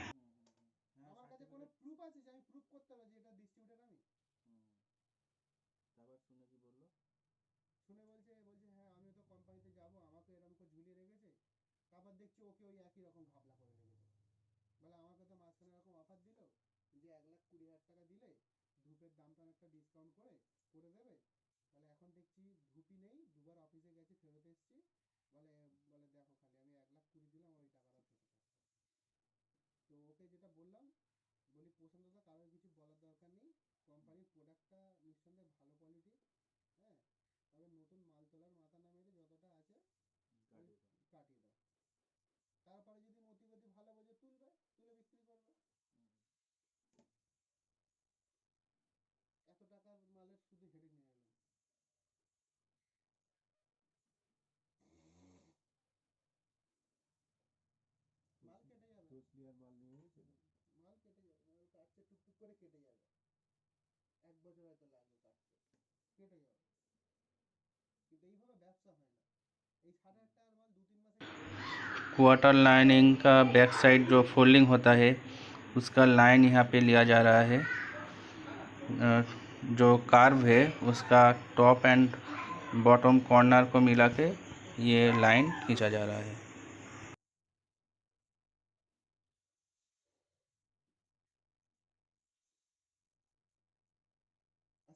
হ্যাঁ আমার কাছে কোনো সার্টিফিকেট। প্রুফ আছে যে আমি প্রুফ করতে পারি যে এটা ডিস্ট্রিবিউটার আমি। হুম তারপর শুনে কি বললো? শুনে বলছে হ্যাঁ আমিও তো কোম্পানিতে যাব, আমাকে এরকম করে ঝুলিয়ে রেখেছে। তারপর দেখছি ওকে ওই একই রকম ঘাপলা করে রেখেছে। বলে আমাকে তো মাঝখানে এরকম অফার দিল যে 1,20,000 টাকা দিলে ধূপের দামটা অনেকটা ডিসকাউন্ট করে দেবে। বলে এখন দেখছি ধূপই নেই, দুবার অফিসে গেছি, ফেরত এসেছি। বলে বলে দেখো খালি আমি 1,20,000 দিলাম, ওই টাকাটা ফেরত আসবে। তো ওকে যেটা বললাম, বলি প্রশান্ত দা কারোর কিছু বলার দরকার নেই, কোম্পানির প্রোডাক্টটা নিঃসন্দেহে ভালো কোয়ালিটি। হ্যাঁ, তবে নতুন মাল তোলার মাথা না মেরে যতটা আছে ওই কাটিয়ে দাও। কাটিয়ে দাও। তারপরে যদি মতিগতি ভালো বোঝে তুলে বিক্রি করবে। হুম এত টাকার মালের শুধু হেডেক নিয়ে এলাম। মাল কেটে যাবে, তো ক্লিয়ার মাল নিয়ে গেছিল। মাল কেটে যাবে, মাল কাটছে টুকটুক করে কেটে যাবে। 1 বছর হয়তো লাগবে কাটতে, কেটে যাবে। কিন্তু এইভাবে ব্যবসা হয় না। এই 6,500 টাকার মাল 2-3 মাসে क्वार्टर लाइनिंग का बैक साइड जो फोल्डिंग होता है उसका लाइन यहाँ पे लिया जा रहा है। जो कार्व है उसका टॉप एंड बॉटम कॉर्नर को मिला के ये लाइन खींचा जा रहा है।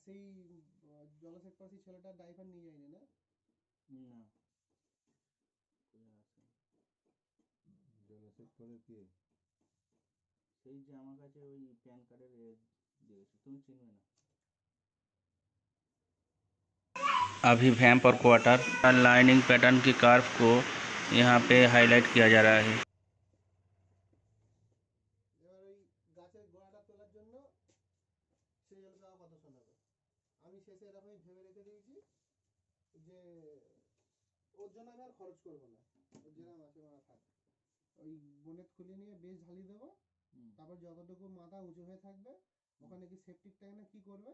সেই জলসেট পাশে ছেলেটা ড্রাইভার নিয়ে যায়নি না? না কোথায় আসে জলসেট করে কে? সেই যে আমার কাছে ওই প্যান কার্ডের দিয়েছে, তুমি চিনবে না। अभी वैम्प और क्वार्टर लाइनिंग पैटर्न की कार्व को यहाँ पे हाईलाइट किया जा रहा है। এবার ওই গাছের গোড়াটা তোলার জন্য সেই জলসা কথা শোনাবে। আমি শেষে এরকমই ভেবে রেখে দিয়েছি যে ওর জন্য আমি আর খরচ করবো না, ওর যেরকম আছে ওরা থাক। ওই বোনেট খুলে নিয়ে বেশ ঝালি দেবো। হুম তারপর যতটুকু মাথা উঁচু হয়ে থাকবে ওখানে কি সেপটিক ট্যাঙ্ক না কি করবে,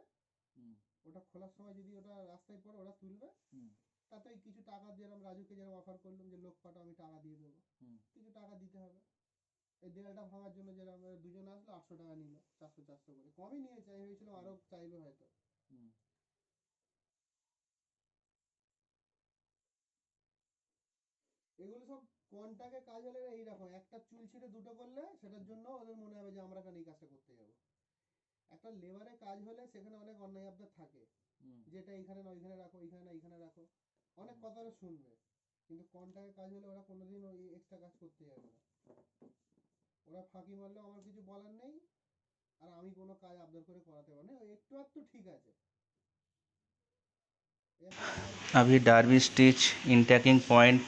হুম ওটা খোলার সময় যদি ওটা রাস্তায় পড়ে ওরা তুলবে। হুম তাতে ওই কিছু টাকা, যেরকম রাজুকে যেরকম অফার করলাম যে লোক পাঠা আমি টাকা দিয়ে দেবো, হুম কিছু টাকা দিতে হবে। এই দেয়ালটা ভাঙার জন্য যেরকম দুজন আসলো 800 টাকা নিল, 400 করে কমই নিয়েছে, আমি ভেবেছিলাম আরো চাইবে হয়তো। হুম এগুলো সব কন্টাকে কাজ হলে এইরকম একটা চুল ছিঁড়ে দুটো করলে সেটার জন্য ওদের মনে হবে যে আমরা কেন এই কাজটা করতে যাবো। একটা লেবারে কাজ হলে সেখানে অনেক অন্যায় আবদার থাকে, হুম যেটা এখানে না ওইখানে রাখো, এখানে না এখানে রাখো, অনেক কথা ওরা শুনবে। কিন্তু কন্টাকে কাজ হলে ওরা কোনোদিন ওই এক্সট্রা কাজ করতে যাবে না। ওরা ফাঁকি মারলেও আমার কিছু বলার নেই, আর আমি কোনো কাজ আবদার করে করাতে পারি না, একটু আধটু ঠিক আছে। अभी डार्बी स्टिच इनटैकिंग पॉइंट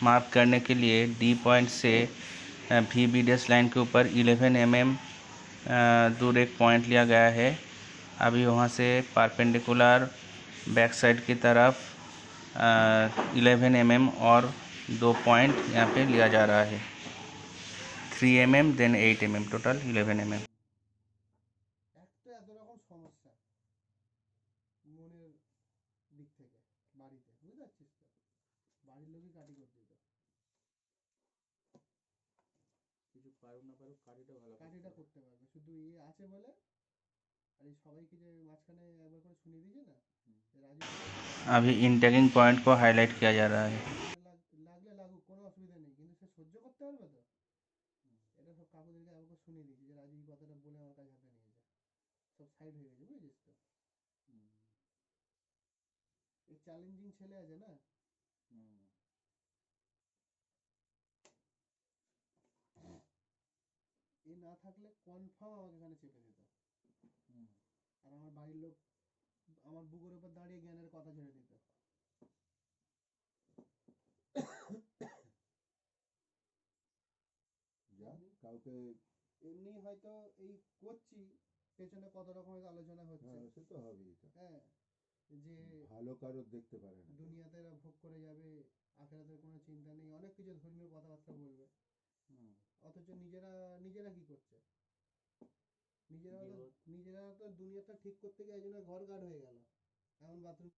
मार्क करने के लिए डी पॉइंट से वी बी डैश लाइन के ऊपर 11 mm दूर एक पॉइंट लिया गया है। अभी वहाँ से परपेंडिकुलर बैक साइड की तरफ 11 mm और 2 पॉइंट यहाँ पे लिया जा रहा है। 3 mm then 8 mm, total 11 mm। পারুক না পারুক কাঠিটা ভালো কাঠিটা করতে পারবে, শুধু আছে বলে। আর এই সবাইকে যে মাঝখানে একবার করে শুনিয়ে দিয়েছে না, রাজু अभी इंटेगिंग पॉइंट को हाईलाइट किया जा रहा है। লাগলে লাগুক, কোনো অসুবিধা নেই, কিন্তু সে সহ্য করতে পারবে তো। এটা সব কাকুদেরকে একবার শুনিয়ে দিয়েছি যে রাজু এই কথাটা বলে আমার কাছে হাতে নিয়ে যায়, সব সাইড হয়ে গেছে, বুঝেছিস তো। এই চ্যালেঞ্জিং ছেলে আছে না, এ না থাকলে কনফার্ম আমাকে এখানে চেপে দিত। আর আমার বাড়ির লোক আমার বুকের উপর দাঁড়িয়ে জ্ঞানের কথা ছেড়ে দিত। যা কাউকে এমনি হয়তো এই করছি, পেছনে কত রকমের আলোচনা হচ্ছে, সে তো হবেই, হ্যাঁ, যে ভালো কারোর দেখতে পারে না। দুনিয়াতে এরা ভোগ করে যাবে, আখেরাতের কোনো চিন্তা নেই, অনেক কিছু ধর্মীয় কথাবার্তা বলবে। অথচ নিজেরা কি করছে, নিজেরা তো দুনিয়াটা ঠিক করতে গিয়ে একজনের ঘর গার্ড হয়ে গেল, এমন বাথরুম।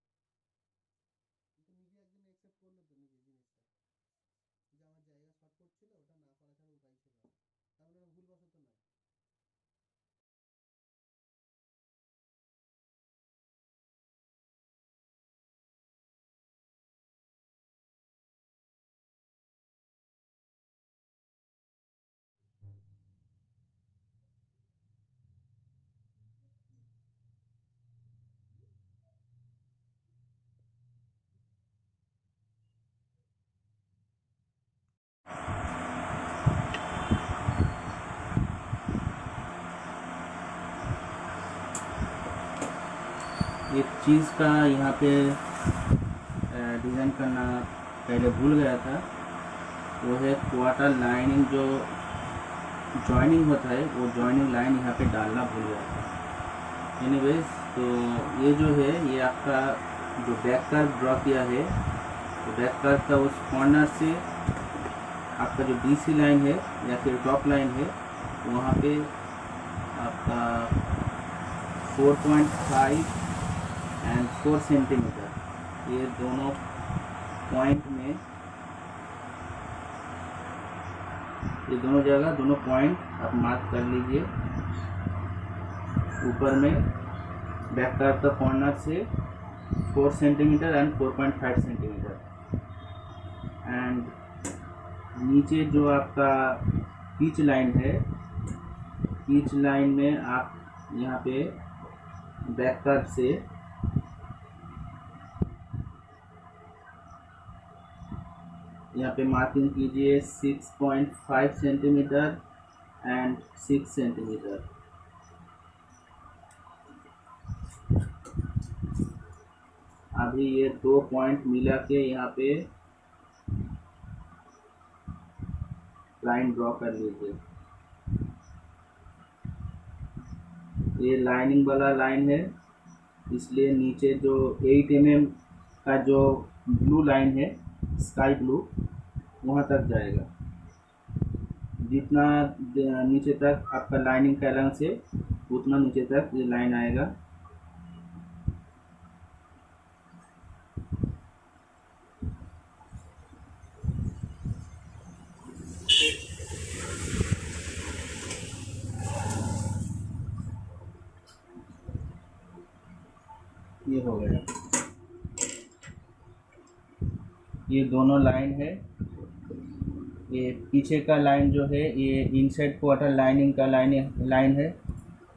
কিন্তু নিজে একজন অ্যাকসেপ্ট করলো তো নিজে জিনিসটা, যে আমার জায়গা শর্ট করছিল, ওটা না করা ছাড়া উপায় ছিল না, তার মানে ভুলবশত নয়। एक चीज़ का यहाँ पे डिज़ाइन करना पहले भूल गया था, वो है क्वार्टर लाइनिंग, जो जॉइनिंग होता है वो जॉइनिंग लाइन यहाँ पे डालना भूल गया था। एनीवेज, तो ये जो है ये आपका जो बैक कर्व ड्रॉ किया है, तो बैक कर्व का उस कॉर्नर से आपका जो BC लाइन है या फिर टॉप लाइन है, वहाँ पे आपका 4.5 एंड 4 सेंटीमीटर, ये दोनों पॉइंट में, ये दोनों जगह दोनों पॉइंट आप मार्क कर लीजिए। ऊपर में बैक कर्व का कॉर्नर से 4 सेंटीमीटर एंड 4.5 सेंटीमीटर, एंड नीचे जो आपका पिच लाइन है, पिच लाइन में आप यहाँ पे बैक कर्व से यहाँ पे मार्किंग कीजिए 6.5 सेंटीमीटर एंड 6 सेंटीमीटर। अभी ये 2 पॉइंट मिला के यहाँ पे लाइन ड्रॉ कर लीजिए। ये लाइनिंग वाला लाइन है, इसलिए नीचे जो 8 mm का जो ब्लू लाइन है, स्काई ब्लू, वहाँ तक जाएगा। जितना नीचे तक आपका लाइनिंग का रंग से, उतना नीचे तक ये लाइन आएगा। ये हो गया, ये दोनों लाइन है। ये पीछे का लाइन जो है ये इनसाइड क्वार्टर लाइनिंग का लाइन है,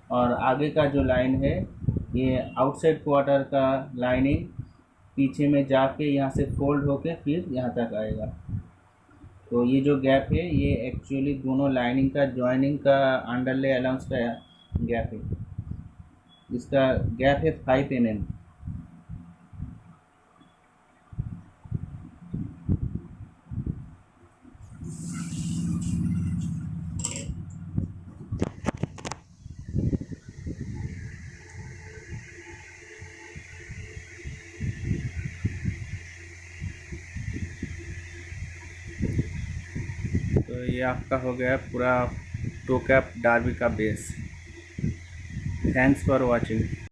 और आगे का जो लाइन है ये आउटसाइड क्वार्टर का लाइनिंग पीछे में जाके यहाँ से फोल्ड होके फिर यहाँ तक आएगा। तो ये जो गैप है ये एक्चुअली दोनों लाइनिंग का जॉइनिंग का अंडरले अलाउंस का गैप है, इसका गैप है 5 mm। तो ये आपका हो गया पूरा टो कैप डार्बी का बेस। Thanks for watching.